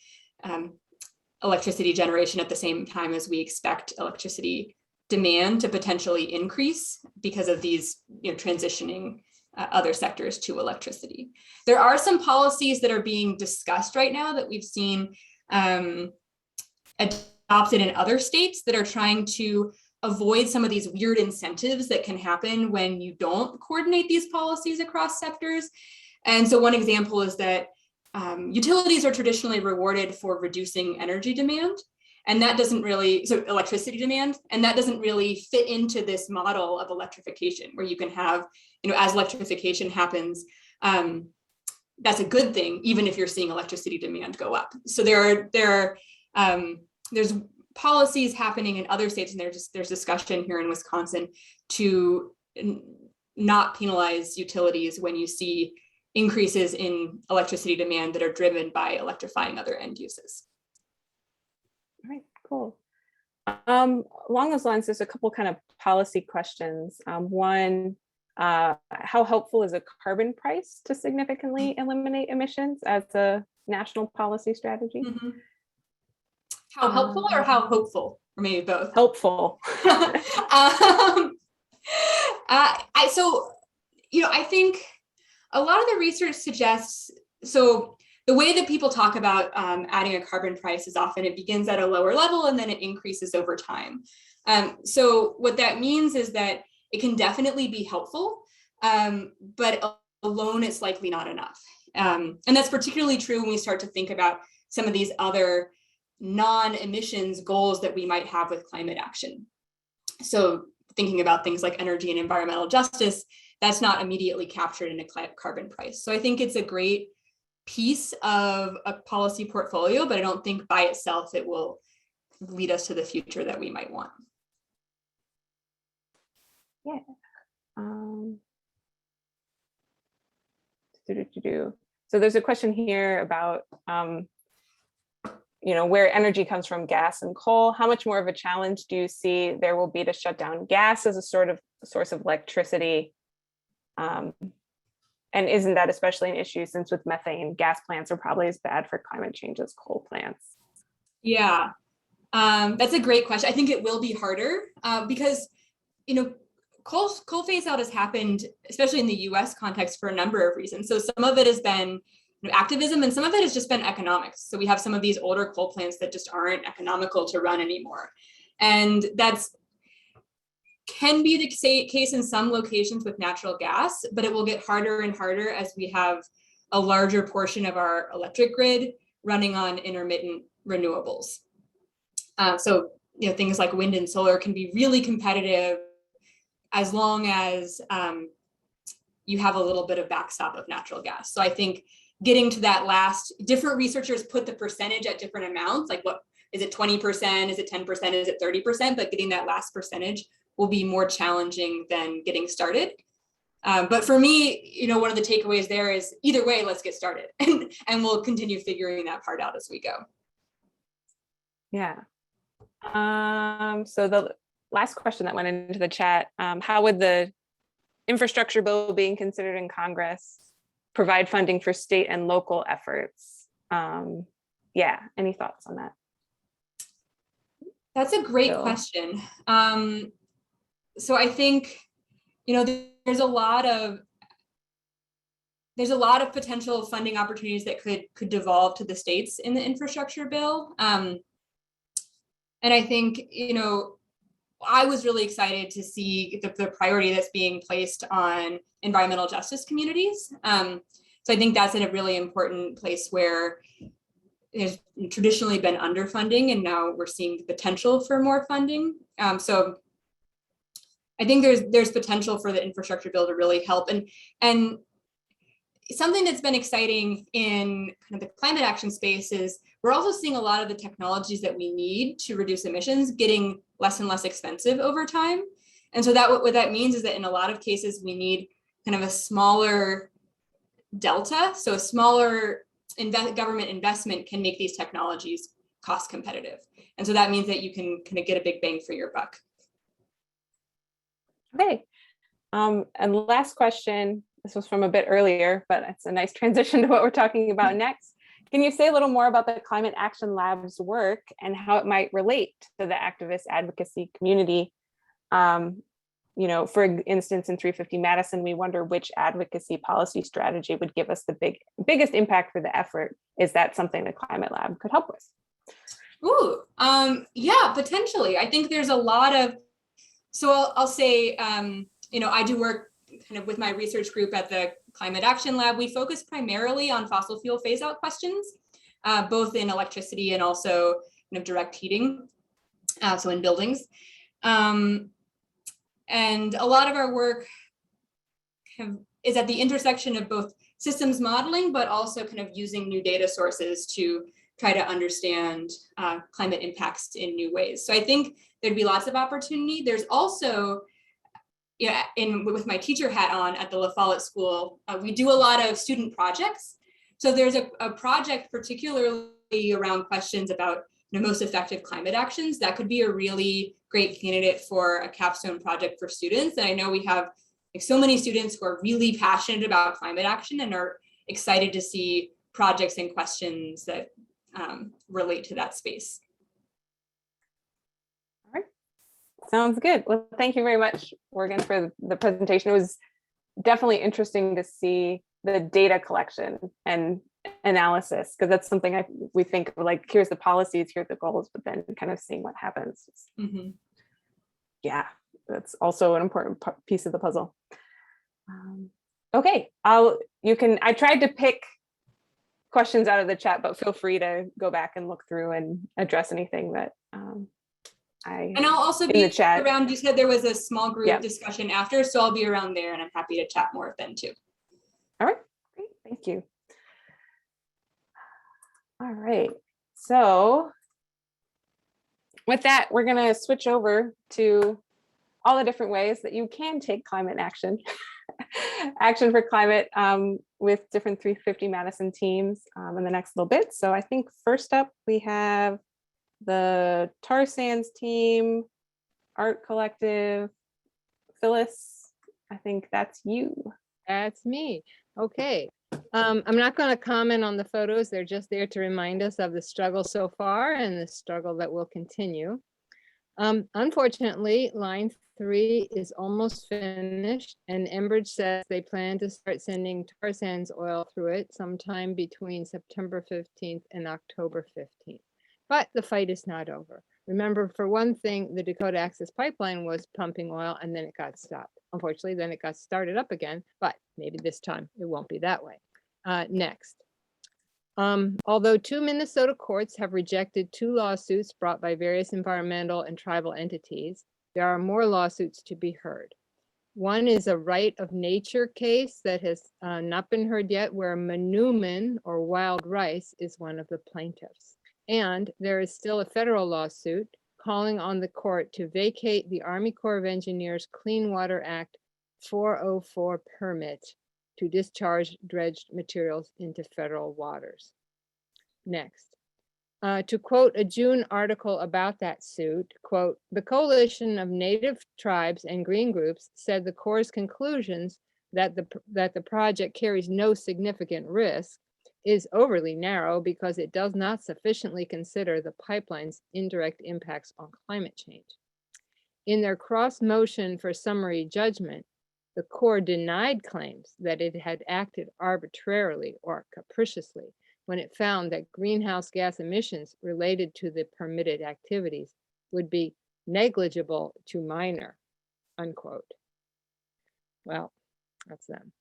electricity generation at the same time as we expect electricity demand to potentially increase because of these transitioning other sectors to electricity. There are some policies that are being discussed right now that we've seen adopted in other states that are trying to avoid some of these weird incentives that can happen when you don't coordinate these policies across sectors. And so one example is that utilities are traditionally rewarded for reducing energy demand. And that doesn't really, so electricity demand, and that doesn't really fit into this model of electrification where you can have, as electrification happens, that's a good thing, even if you're seeing electricity demand go up. So there's policies happening in other states, and there's discussion here in Wisconsin to not penalize utilities when you see increases in electricity demand that are driven by electrifying other end uses. All right, cool. Along those lines, there's a couple kind of policy questions. One, how helpful is a carbon price to significantly eliminate emissions as a national policy strategy? Mm-hmm. How helpful or how hopeful, or maybe both? Helpful. I think a lot of the research suggests, so the way that people talk about adding a carbon price is often it begins at a lower level and then it increases over time. So what that means is that it can definitely be helpful, but alone it's likely not enough. And that's particularly true when we start to think about some of these other non-emissions goals that we might have with climate action. So thinking about things like energy and environmental justice, that's not immediately captured in a carbon price. So I think it's a great piece of a policy portfolio, but I don't think by itself it will lead us to the future that we might want. Yeah. So there's a question here about where energy comes from, gas and coal. How much more of a challenge do you see there will be to shut down gas as a sort of source of electricity? And isn't that especially an issue since with methane, gas plants are probably as bad for climate change as coal plants? Yeah, that's a great question. I think it will be harder because, coal phase out has happened, especially in the US context, for a number of reasons. So some of it has been activism and some of it has just been economics. So we have some of these older coal plants that just aren't economical to run anymore. And that's can be the case in some locations with natural gas, but it will get harder and harder as we have a larger portion of our electric grid running on intermittent renewables. So things like wind and solar can be really competitive as long as you have a little bit of backstop of natural gas. So I think getting to that last, different researchers put the percentage at different amounts, like what is it, 20%, is it 10%, is it 30%, but getting that last percentage will be more challenging than getting started. But for me, one of the takeaways there is either way, let's get started and we'll continue figuring that part out as we go. Yeah. So the last question that went into the chat, how would the infrastructure bill being considered in Congress provide funding for state and local efforts? Yeah, any thoughts on that? That's a great Bill? question. So I think, you know, there's a lot of potential funding opportunities that could devolve to the states in the infrastructure bill. And I think, you know, I was really excited to see the priority that's being placed on environmental justice communities. So I think that's in a really important place where there's traditionally been underfunding, and now we're seeing the potential for more funding. So I think there's potential for the infrastructure bill to really help. And something that's been exciting in kind of the climate action space is we're also seeing a lot of the technologies that we need to reduce emissions getting less and less expensive over time. And so that what that means is that in a lot of cases, we need kind of a smaller delta. So a smaller government investment can make these technologies cost competitive. And so that means that you can kind of get a big bang for your buck. Okay. And last question, this was from a bit earlier, but it's a nice transition to what we're talking about next. Can you say a little more about the Climate Action Lab's work and how it might relate to the activist advocacy community? You know, for instance, in 350 Madison, we wonder which advocacy policy strategy would give us the biggest impact for the effort. Is that something the Climate Lab could help with? Ooh, yeah, potentially. I think there's a lot of, so I'll say, you know, I do work kind of with my research group at the Climate Action Lab. We focus primarily on fossil fuel phase out questions, both in electricity and also kind of direct heating, so in buildings. And a lot of our work is at the intersection of both systems modeling, but also kind of using new data sources to try to understand climate impacts in new ways. So I think there'd be lots of opportunity. There's also, yeah, with my teacher hat on at the Follette School, we do a lot of student projects. So there's a project particularly around questions about most effective climate actions. That could be a really great candidate for a capstone project for students. And I know we have like so many students who are really passionate about climate action and are excited to see projects and questions that relate to that space. All right, sounds good. Well, thank you very much, Morgan, for the presentation. It was definitely interesting to see the data collection and analysis, because that's something we think of, like, here's the policies, here's the goals, but then kind of seeing what happens. Mm-hmm. Yeah, that's also an important piece of the puzzle. Okay, I tried to pick questions out of the chat, but feel free to go back and look through and address anything that and I'll also be around. You said there was a small group discussion after, so I'll be around there, and I'm happy to chat more then too. All right, great, thank you. All right, so with that, we're going to switch over to all the different ways that you can take climate action, action for climate with different 350 Madison teams in the next little bit. So I think first up, we have the tar sands team, art collective. Phyllis, I think that's you. That's me. Okay. I'm not going to comment on the photos. They're just there to remind us of the struggle so far and the struggle that will continue. Unfortunately, line 3 is almost finished, and Enbridge says they plan to start sending tar sands oil through it sometime between September 15th and October 15th. But the fight is not over. Remember, for one thing, the Dakota Access Pipeline was pumping oil and then it got stopped. Unfortunately, then it got started up again, but maybe this time it won't be that way. Next. Although 2 Minnesota courts have rejected 2 lawsuits brought by various environmental and tribal entities, there are more lawsuits to be heard. One is a right of nature case that has not been heard yet, where manumin or wild rice is one of the plaintiffs. And there is still a federal lawsuit calling on the court to vacate the Army Corps of Engineers Clean Water Act 404 permit to discharge dredged materials into federal waters. Next. To quote a June article about that suit, quote, "The coalition of native tribes and green groups said the Corps' conclusions that the project carries no significant risk is overly narrow because it does not sufficiently consider the pipeline's indirect impacts on climate change. In their cross motion for summary judgment, the Corps denied claims that it had acted arbitrarily or capriciously when it found that greenhouse gas emissions related to the permitted activities would be negligible to minor," unquote. Well, that's them.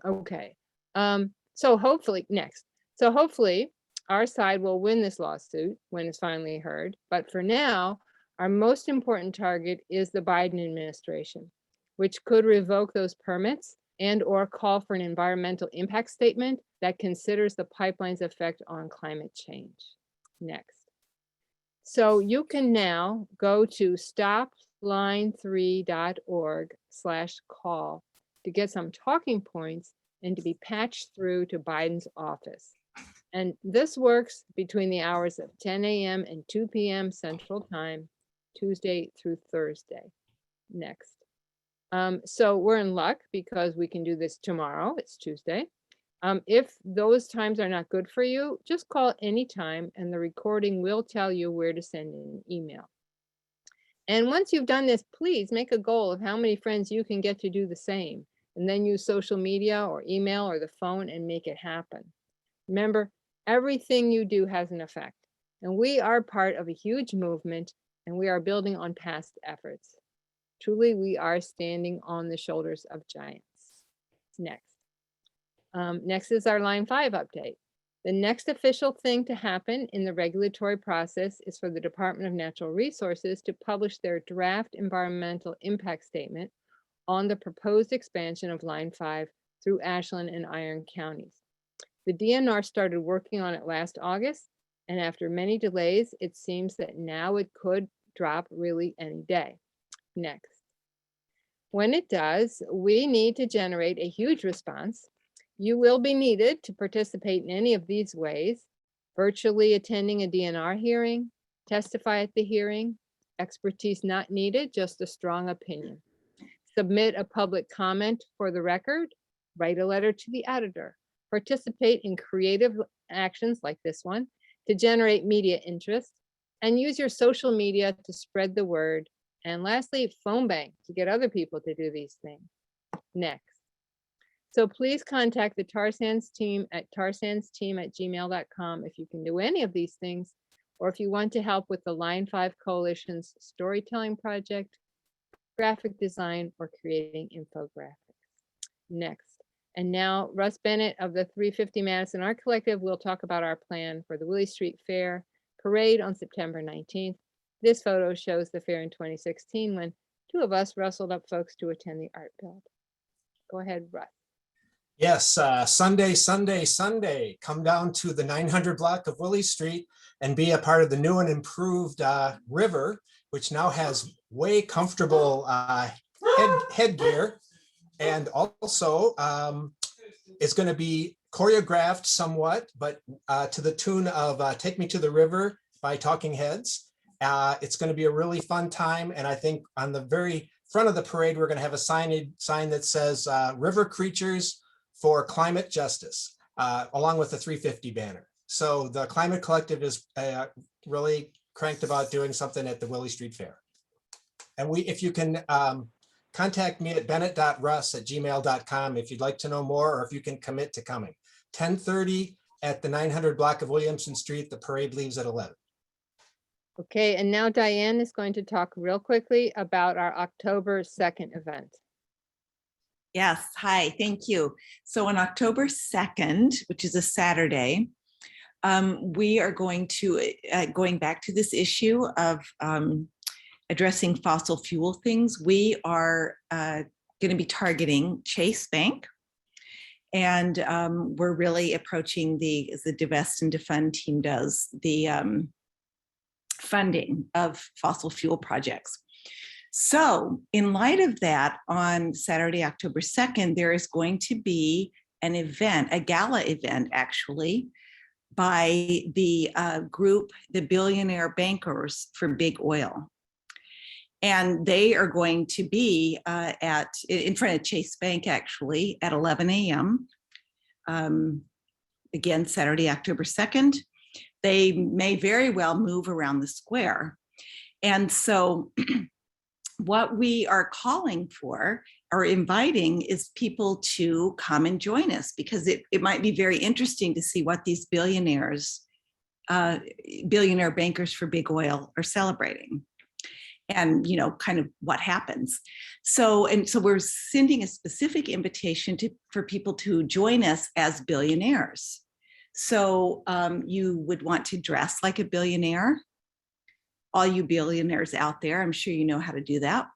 Okay. So hopefully our side will win this lawsuit when it's finally heard. But for now, our most important target is the Biden administration, which could revoke those permits and or call for an environmental impact statement that considers the pipeline's effect on climate change. Next. So you can now go to stopline3.org/call to get some talking points and to be patched through to Biden's office. And this works between the hours of 10 a.m. and 2 p.m. Central Time, Tuesday through Thursday. Next. So we're in luck because we can do this tomorrow. It's Tuesday. If those times are not good for you, just call anytime and the recording will tell you where to send an email. And once you've done this, please make a goal of how many friends you can get to do the same, and then use social media or email or the phone and make it happen. Remember, everything you do has an effect, and we are part of a huge movement, and we are building on past efforts. Truly, we are standing on the shoulders of giants. Next. Next is our Line 5 update. The next official thing to happen in the regulatory process is for the Department of Natural Resources to publish their draft environmental impact statement on the proposed expansion of Line 5 through Ashland and Iron counties. The DNR started working on it last August, and after many delays, it seems that now it could drop really any day. Next. When it does, we need to generate a huge response. You will be needed to participate in any of these ways: virtually attending a DNR hearing, testify at the hearing, expertise not needed, just a strong opinion. Submit a public comment for the record, write a letter to the editor, participate in creative actions like this one to generate media interest, and use your social media to spread the word. And lastly, phone bank to get other people to do these things. Next. So please contact the Tar Sands team at tarsandsteam@gmail.com if you can do any of these things, or if you want to help with the Line 5 Coalition's storytelling project, graphic design, or creating infographics. Next. And now Russ Bennett of the 350 Madison Art Collective will talk about our plan for the Willy Street Fair Parade on September 19th. This photo shows the fair in 2016 when two of us rustled up folks to attend the art build. Go ahead, Russ. Yes, Sunday. Come down to the 900 block of Willy Street and be a part of the new and improved river, which now has way comfortable headgear. And also it's going to be choreographed somewhat, but to the tune of Take Me to the River by Talking Heads. It's going to be a really fun time. And I think on the very front of the parade, we're going to have a sign that says River Creatures for Climate Justice, along with the 350 banner. So the Climate Collective is really cranked about doing something at the Willy Street Fair. And if you can contact me at bennett.russ@gmail.com if you'd like to know more, or if you can commit to coming. 10:30 at the 900 block of Williamson Street. The parade leaves at 11. Okay, and now Diane is going to talk real quickly about our October 2nd event. Yes, hi, thank you. So on October 2nd, which is a Saturday, we are going back to this issue of addressing fossil fuel things. We are going to be targeting Chase Bank. And we're really approaching as the Divest and Defund team does, the funding of fossil fuel projects. So in light of that, on Saturday, October 2nd, there is going to be an event, a gala event actually, by the group, the Billionaire Bankers for Big Oil. And they are going to be in front of Chase Bank, actually, at 11 a.m. Again, Saturday, October 2nd. They may very well move around the square. And so what we are calling for or inviting is people to come and join us, because it might be very interesting to see what these billionaire bankers for big oil are celebrating, and kind of what happens. So we're sending a specific invitation for people to join us as billionaires. So you would want to dress like a billionaire. All you billionaires out there, I'm sure you know how to do that.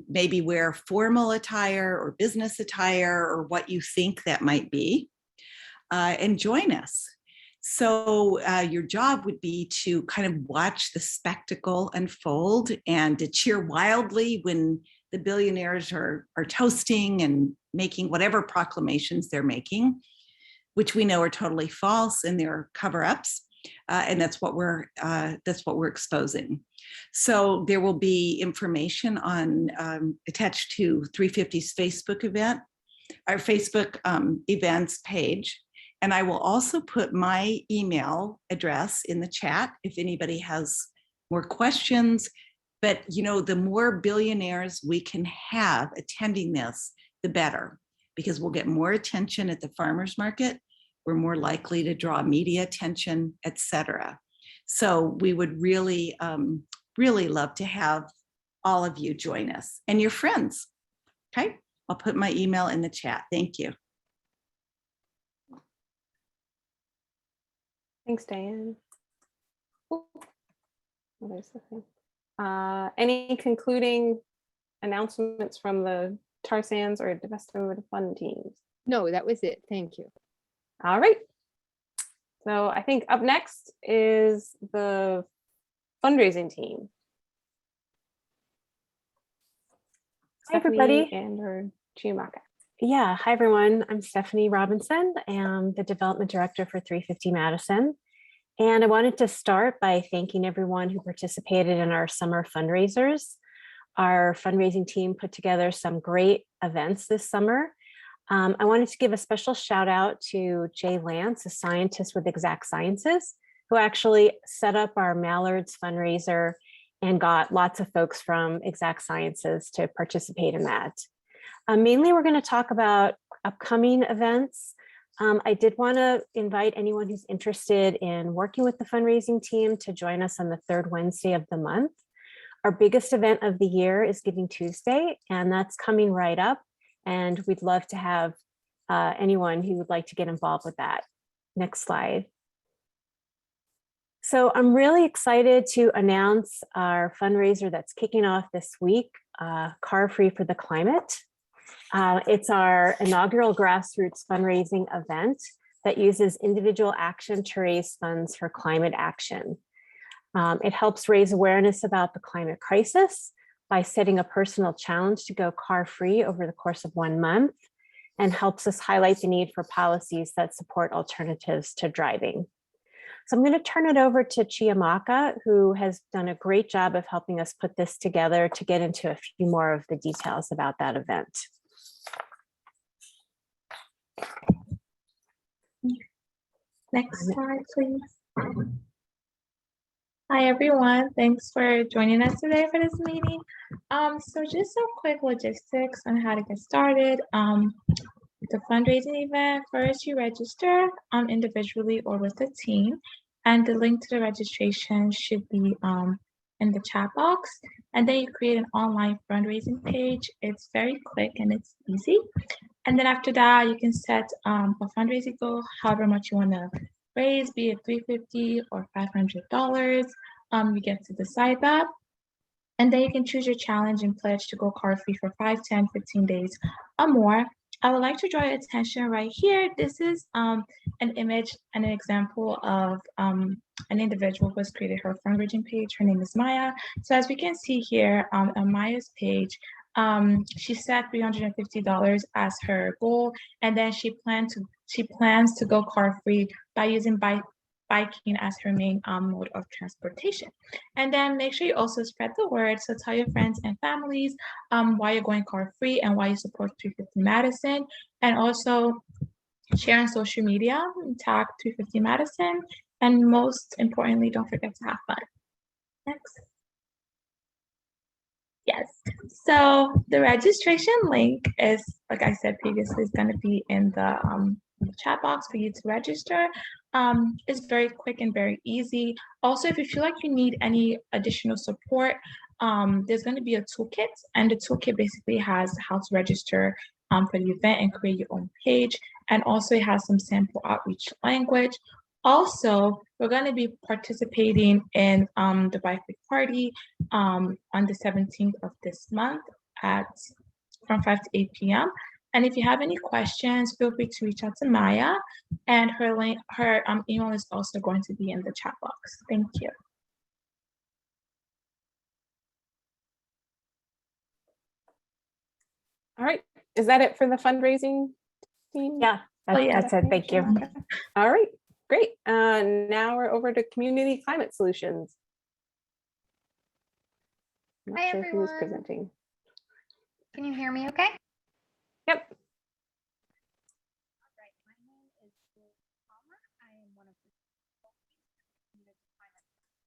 Maybe wear formal attire or business attire or what you think that might be, and join us. So your job would be to kind of watch the spectacle unfold and to cheer wildly when the billionaires are toasting and making whatever proclamations they're making, which we know are totally false and they're cover-ups. And that's what we're exposing. So there will be information on attached to 350's Facebook event, our Facebook events page. And I will also put my email address in the chat if anybody has more questions. But the more billionaires we can have attending this, the better, because we'll get more attention at the farmers market. We're more likely to draw media attention, et cetera. So we would really, really love to have all of you join us and your friends. Okay, I'll put my email in the chat. Thank you. Thanks, Diane. Oh, there's the thing. Any concluding announcements from the tar sands or the rest of the fund teams? No, that was it. Thank you. All right. So I think up next is the fundraising team. Hi, everybody. And or Chiamaka. Yeah, hi, everyone. I'm Stephanie Robinson. I'm the development director for 350 Madison. And I wanted to start by thanking everyone who participated in our summer fundraisers. Our fundraising team put together some great events this summer. I wanted to give a special shout out to Jay Lance, a scientist with Exact Sciences, who actually set up our Mallards fundraiser and got lots of folks from Exact Sciences to participate in that. Mainly, we're going to talk about upcoming events. I did want to invite anyone who's interested in working with the fundraising team to join us on the third Wednesday of the month. Our biggest event of the year is Giving Tuesday, and that's coming right up. And we'd love to have anyone who would like to get involved with that. Next slide. So I'm really excited to announce our fundraiser that's kicking off this week, Car Free for the Climate. It's our inaugural grassroots fundraising event that uses individual action to raise funds for climate action. It helps raise awareness about the climate crisis by setting a personal challenge to go car free over the course of 1 month, and helps us highlight the need for policies that support alternatives to driving. So I'm going to turn it over to Chiamaka, who has done a great job of helping us put this together, to get into a few more of the details about that event. Next slide, please. Hi, everyone. Thanks for joining us today for this meeting. So just some quick logistics on how to get started. The fundraising event, first you register individually or with a team, and the link to the registration should be in the chat box. And then you create an online fundraising page. It's very quick and it's easy. And then after that, you can set a fundraising goal, however much you want to raise, be it $350 or $500. You get to decide that. And then you can choose your challenge and pledge to go car free for 5, 10, 15 days or more. I would like to draw your attention right here. This is an image and an example of an individual who has created her fundraising page. Her name is Maya. So as we can see here on Maya's page, She set $350 as her goal, and then she plans to go car free by using biking as her main mode of transportation. And then make sure you also spread the word. So tell your friends and families why you're going car free and why you support 350 Madison, and also share on social media, tag 350 Madison, and most importantly, don't forget to have fun. Next. Yes, so the registration link is, like I said previously, is going to be in the chat box for you to register. It's very quick and very easy. Also, if you feel like you need any additional support, there's going to be a toolkit, and the toolkit basically has how to register for the event and create your own page. And also it has some sample outreach language. Also, we're going to be participating in the Bike Week Party on the 17th of this month from 5 to 8 p.m. And if you have any questions, feel free to reach out to Maya, and her email is also going to be in the chat box. Thank you. All right, is that it for the fundraising team? Yeah, that's it. Thank you. Okay. All right, great. Now we're over to Community Climate Solutions. I'm not Hi, sure who's everyone. presenting. Can you hear me okay? Yep.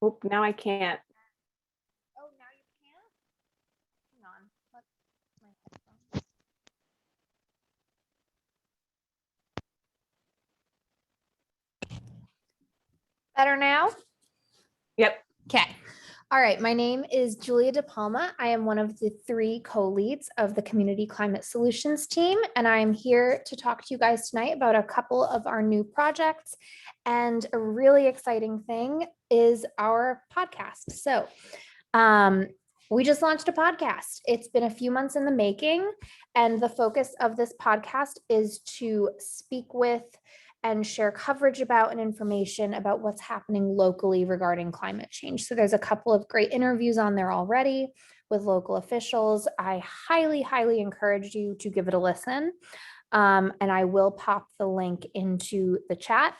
Oop, now I can't. Oh, now you can't? Hang on. What's my headphones? Better now? Yep. Okay. All right. My name is Julia De Palma. I am one of the 3 co-leads of the Community Climate Solutions team, and I am here to talk to you guys tonight about a couple of our new projects. And a really exciting thing is our podcast. So we just launched a podcast. It's been a few months in the making, and the focus of this podcast is to speak with and share coverage about and information about what's happening locally regarding climate change. So there's a couple of great interviews on there already with local officials. I highly, highly encourage you to give it a listen. And I will pop the link into the chat.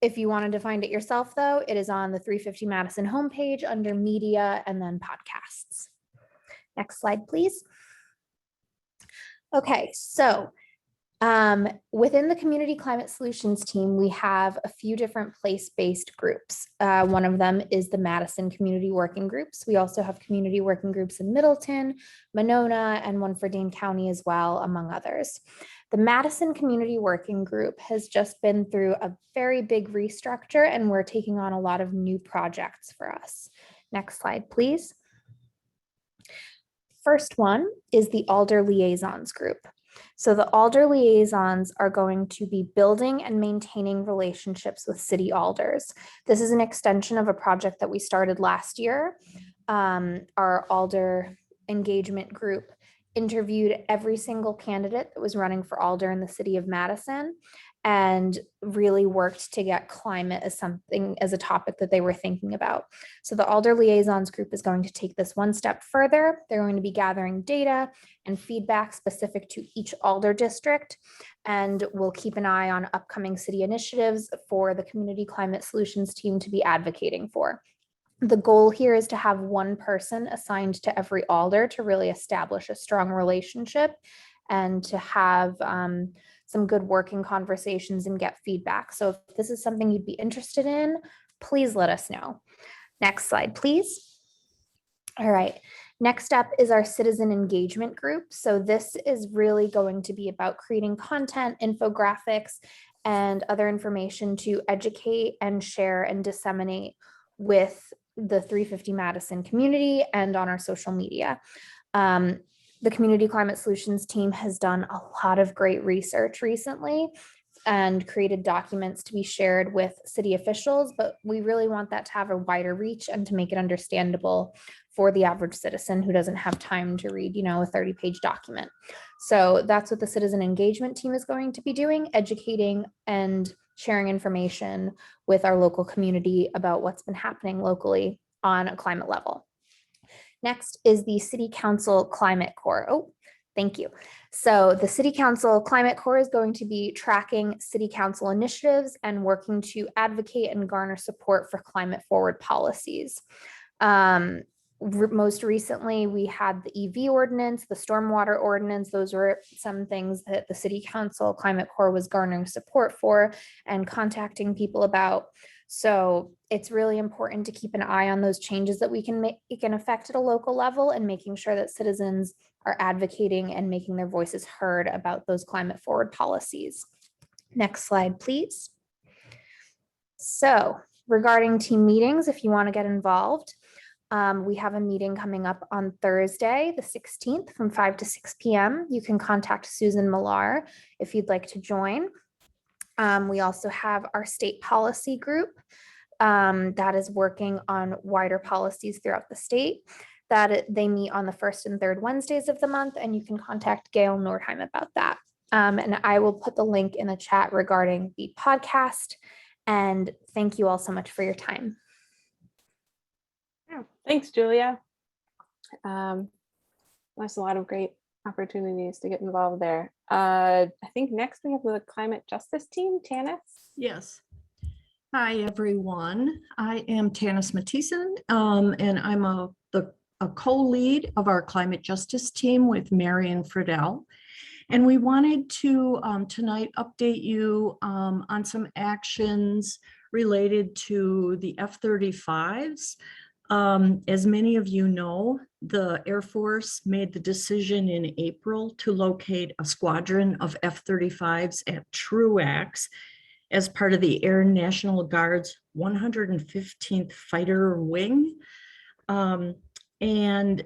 If you wanted to find it yourself, though, it is on the 350 Madison homepage under media and then podcasts. Next slide, please. Okay, so within the Community Climate Solutions team, we have a few different place-based groups. One of them is the Madison Community Working Groups. We also have community working groups in Middleton, Monona, and one for Dane County as well, among others. The Madison Community Working Group has just been through a very big restructure, and we're taking on a lot of new projects for us. Next slide, please. First one is the Alder Liaisons group. So the Alder Liaisons are going to be building and maintaining relationships with city alders. This is an extension of a project that we started last year. Our Alder engagement group interviewed every single candidate that was running for alder in the city of Madison and really worked to get climate as a topic that they were thinking about. So the Alder Liaisons group is going to take this one step further. They're going to be gathering data and feedback specific to each alder district, and we'll keep an eye on upcoming city initiatives for the Community Climate Solutions team to be advocating for. The goal here is to have one person assigned to every alder to really establish a strong relationship and to have some good working conversations and get feedback. So if this is something you'd be interested in, please let us know. Next slide, please. All right. Next up is our citizen engagement group. So this is really going to be about creating content, infographics, and other information to educate and share and disseminate with the 350 Madison community and on our social media. The Community Climate Solutions team has done a lot of great research recently and created documents to be shared with city officials, but we really want that to have a wider reach and to make it understandable for the average citizen who doesn't have time to read, a 30-page document. So that's what the citizen engagement team is going to be doing, educating and sharing information with our local community about what's been happening locally on a climate level. Next is the City Council Climate Corps. Oh, thank you. So the City Council Climate Corps is going to be tracking City Council initiatives and working to advocate and garner support for climate forward policies. Most recently, we had the EV ordinance, the stormwater ordinance. Those were some things that the City Council Climate Corps was garnering support for and contacting people about. So it's really important to keep an eye on those changes that we can make an effect at a local level, and making sure that citizens are advocating and making their voices heard about those climate forward policies. Next slide, please. So regarding team meetings, if you want to get involved, we have a meeting coming up on Thursday, the 16th from 5 to 6 p.m. You can contact Susan Millar if you'd like to join. We also have our state policy group that is working on wider policies throughout the state. They meet on the first and third Wednesdays of the month, and you can contact Gail Nordheim about that. And I will put the link in the chat regarding the podcast. And thank you all so much for your time. Yeah, thanks, Julia. There's a lot of great opportunities to get involved there. I think next we have the climate justice team, Tanis. Yes. Hi, everyone. I am Tanis Mathieson, and I'm a co-lead of our climate justice team with Marion Friedel. And we wanted to tonight update you on some actions related to the F-35s. As many of you know, the Air Force made the decision in April to locate a squadron of F-35s at Truax as part of the Air National Guard's 115th Fighter Wing. And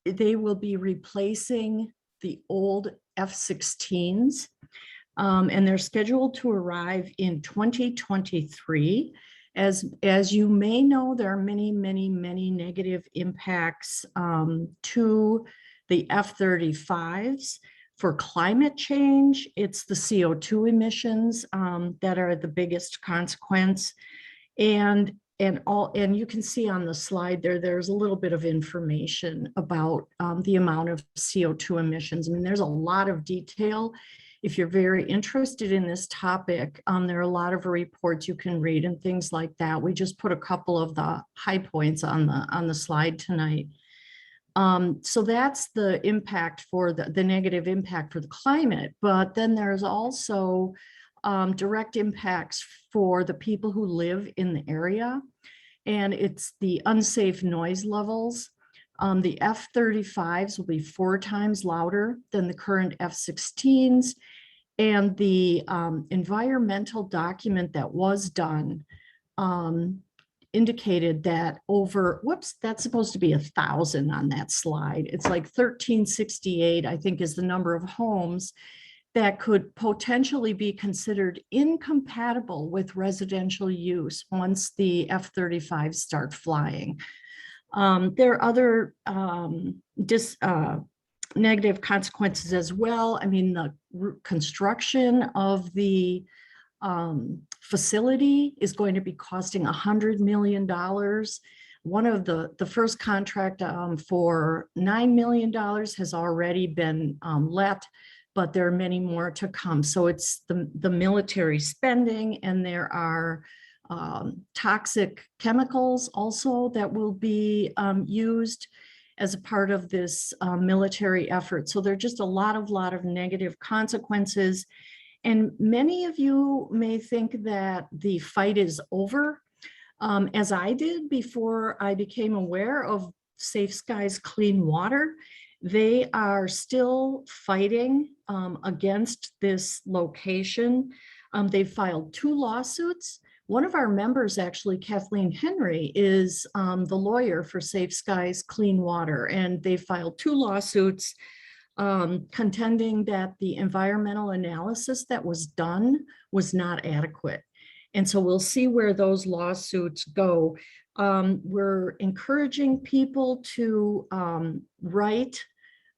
they will be replacing the old F-16s, and they're scheduled to arrive in 2023. As you may know, there are many negative impacts to the F-35s. For climate change, it's the CO2 emissions that are the biggest consequence. And you can see on the slide there's a little bit of information about the amount of CO2 emissions. I mean, there's a lot of detail. If you're very interested in this topic, there are a lot of reports you can read and things like that. We just put a couple of the high points on the slide tonight. So that's the impact for the negative impact for the climate, but then there's also direct impacts for the people who live in the area, and it's the unsafe noise levels. The F-35s will be 4 times louder than the current F-16s, and the environmental document that was done indicated that that's supposed to be 1,000 on that slide. It's like 1,368, I think, is the number of homes that could potentially be considered incompatible with residential use once the F-35s start flying. There are other negative consequences as well. I mean, the construction of the facility is going to be costing $100 million. One of the first contract for $9 million has already been let, but there are many more to come. So it's the military spending, and there are toxic chemicals also that will be used as a part of this military effort. So there are just a lot of negative consequences. And many of you may think that the fight is over, as I did before I became aware of Safe Skies Clean Water. They are still fighting against this location. They've filed 2 lawsuits. One of our members, actually, Kathleen Henry, is the lawyer for Safe Skies Clean Water, and they filed 2 lawsuits contending that the environmental analysis that was done was not adequate. And so we'll see where those lawsuits go. We're encouraging people to write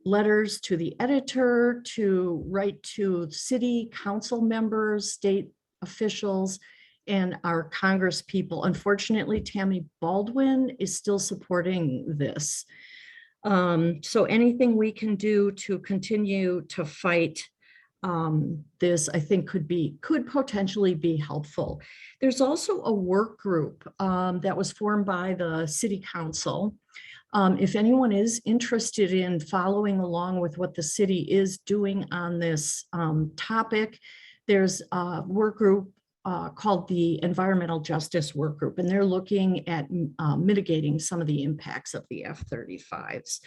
letters to the editor, to write to city council members, state officials, and our Congress people. Unfortunately, Tammy Baldwin is still supporting this. So anything we can do to continue to fight this, I think could potentially be helpful. There's also a work group that was formed by the City Council. If anyone is interested in following along with what the city is doing on this topic, there's a work group called the Environmental Justice Work Group, and they're looking at mitigating some of the impacts of the F-35s.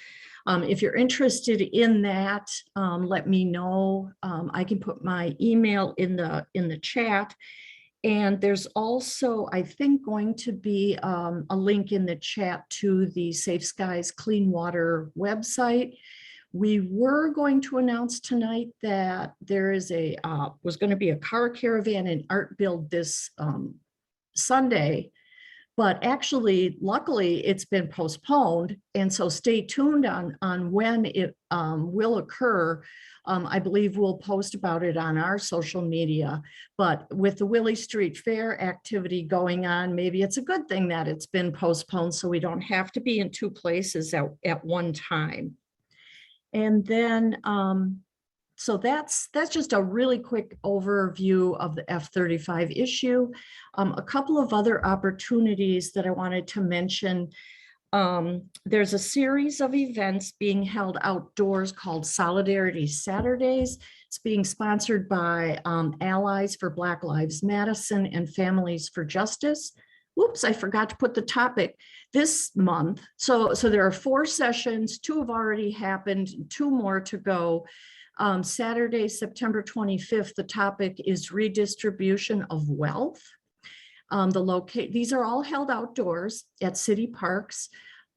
If you're interested in that, let me know. I can put my email in the chat. And there's also, I think, going to be a link in the chat to the Safe Skies Clean Water website. We were going to announce tonight that there is was going to be a car caravan and art build this Sunday, but actually, luckily, it's been postponed. And so stay tuned on when it will occur. I believe we'll post about it on our social media, but with the Willy Street Fair activity going on, maybe it's a good thing that it's been postponed so we don't have to be in two places at one time. And then, so that's just a really quick overview of the F-35 issue. A couple of other opportunities that I wanted to mention. There's a series of events being held outdoors called Solidarity Saturdays. It's being sponsored by Allies for Black Lives Madison and Families for Justice. Whoops, I forgot to put the topic this month. So there are 4 sessions, 2 have already happened, 2 more to go. Saturday, September 25th, the topic is redistribution of wealth. These are all held outdoors at city parks.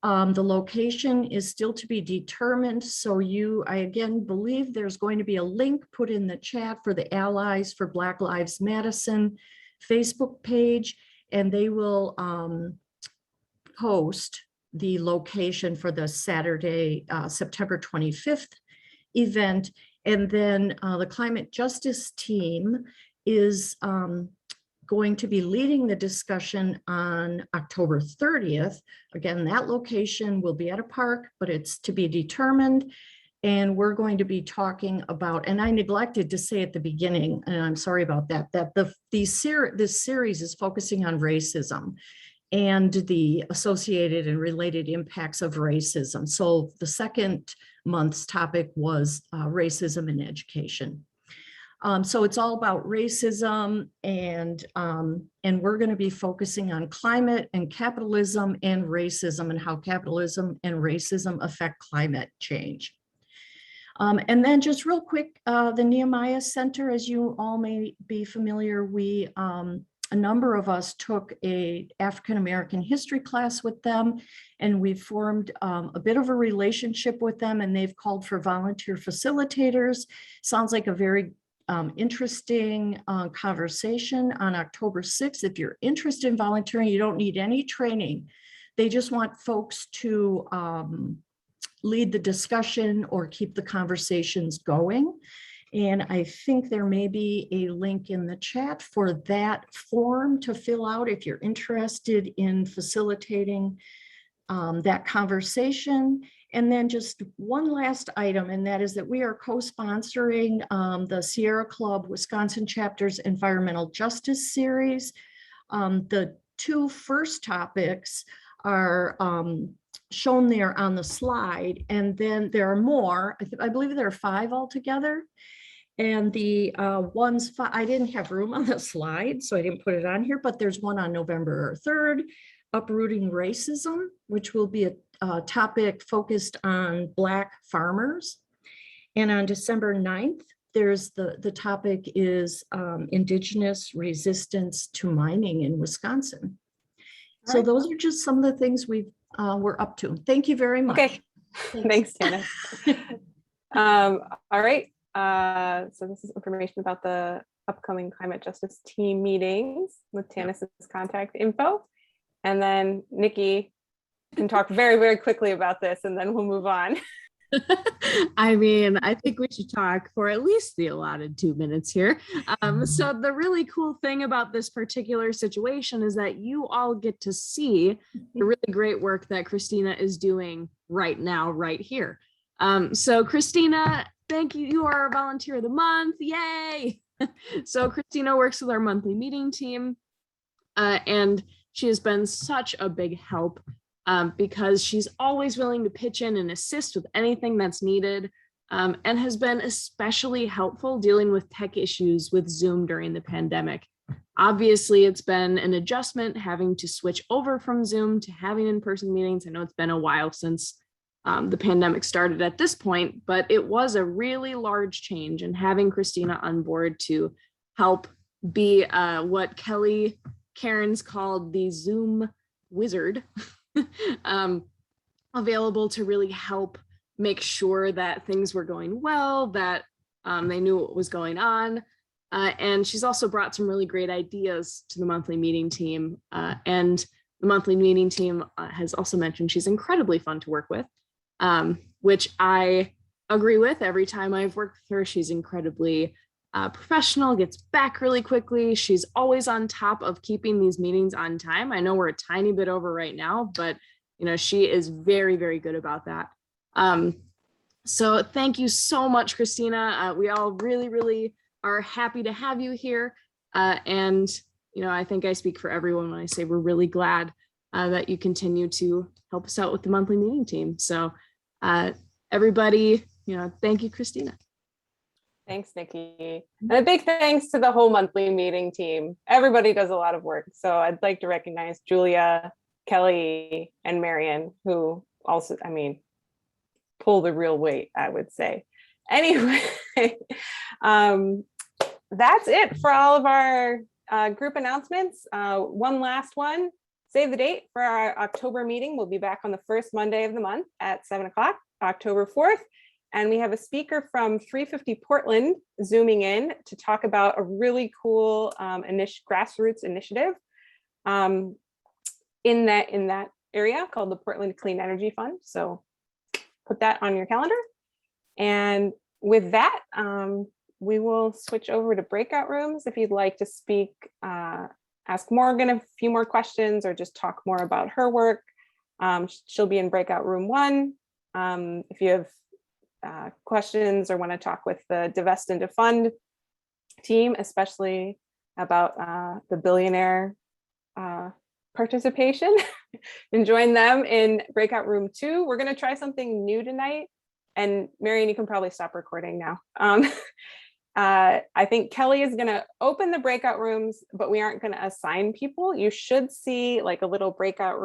The location is still to be determined. So I again believe there's going to be a link put in the chat for the Allies for Black Lives Madison Facebook page, and they will post the location for the Saturday, September 25th event. And then the climate justice team is going to be leading the discussion on October 30th. Again, that location will be at a park, but it's to be determined. And we're going to be talking about, and I neglected to say at the beginning, and I'm sorry about that, that this series is focusing on racism and the associated and related impacts of racism. So the second month's topic was racism in education. So it's all about racism, and we're going to be focusing on climate and capitalism and racism and how capitalism and racism affect climate change. And then just real quick, the Nehemiah Center, as you all may be familiar, a number of us took a African-American history class with them, and we've formed a bit of a relationship with them, and they've called for volunteer facilitators. Sounds like a very interesting conversation on October 6th. If you're interested in volunteering, you don't need any training. They just want folks to lead the discussion or keep the conversations going. And I think there may be a link in the chat for that form to fill out if you're interested in facilitating that conversation. And then just one last item, and that is that we are co-sponsoring the Sierra Club Wisconsin Chapter's Environmental Justice Series. The 2 first topics are shown there on the slide, and then there are more. I believe there are 5 altogether. And the ones, I didn't have room on the slide, so I didn't put it on here, but there's one on November 3rd, Uprooting Racism, which will be a topic focused on Black farmers. And on December 9th, there's the topic is Indigenous resistance to mining in Wisconsin. So right. Those are just some of the things we're up to. Thank you very much. Okay, thanks, Tana. All right. So this is information about the upcoming climate justice team meetings with Tanis's contact info. And then Nikki can talk very, very quickly about this, and then we'll move on. I mean, I think we should talk for at least the allotted 2 minutes here. So the really cool thing about this particular situation is that you all get to see the really great work that Christina is doing right now, right here. So Christina, thank you. You are a volunteer of the month. Yay. So Christina works with our monthly meeting team, and she has been such a big help because she's always willing to pitch in and assist with anything that's needed, and has been especially helpful dealing with tech issues with Zoom during the pandemic. Obviously, it's been an adjustment having to switch over from Zoom to having in-person meetings. I know it's been a while since the pandemic started at this point, but it was a really large change, and having Christina on board to help be what Kelly Cairns called the Zoom wizard, available to really help make sure that things were going well, that they knew what was going on. And she's also brought some really great ideas to the monthly meeting team. And the monthly meeting team has also mentioned she's incredibly fun to work with, which I agree with. Every time I've worked with her, she's incredibly professional, gets back really quickly. She's always on top of keeping these meetings on time. I know we're a tiny bit over right now, but she is very, very good about that. So thank you so much, Christina. We all really, really are happy to have you here. And I think I speak for everyone when I say we're really glad that you continue to help us out with the monthly meeting team. So everybody, thank you, Christina. Thanks, Nikki. And a big thanks to the whole monthly meeting team. Everybody does a lot of work. So I'd like to recognize Julia, Kelly, and Marion, who also, pull the real weight, I would say. Anyway, that's it for all of our group announcements. One last one, save the date for our October meeting. We'll be back on the first Monday of the month at 7 o'clock, October 4th. And we have a speaker from 350 Portland Zooming in to talk about a really cool grassroots initiative in that area called the Portland Clean Energy Fund. So put that on your calendar. And with that, we will switch over to breakout rooms. If you'd like to speak, ask Morgan a few more questions or just talk more about her work, she'll be in breakout room 1. If you have questions or want to talk with the Divest and Defund team, especially about the billionaire participation, and join them in breakout room 2. We're going to try something new tonight. And Marion, you can probably stop recording now. I think Kelly is going to open the breakout rooms, but we aren't going to assign people. You should see like a little breakout room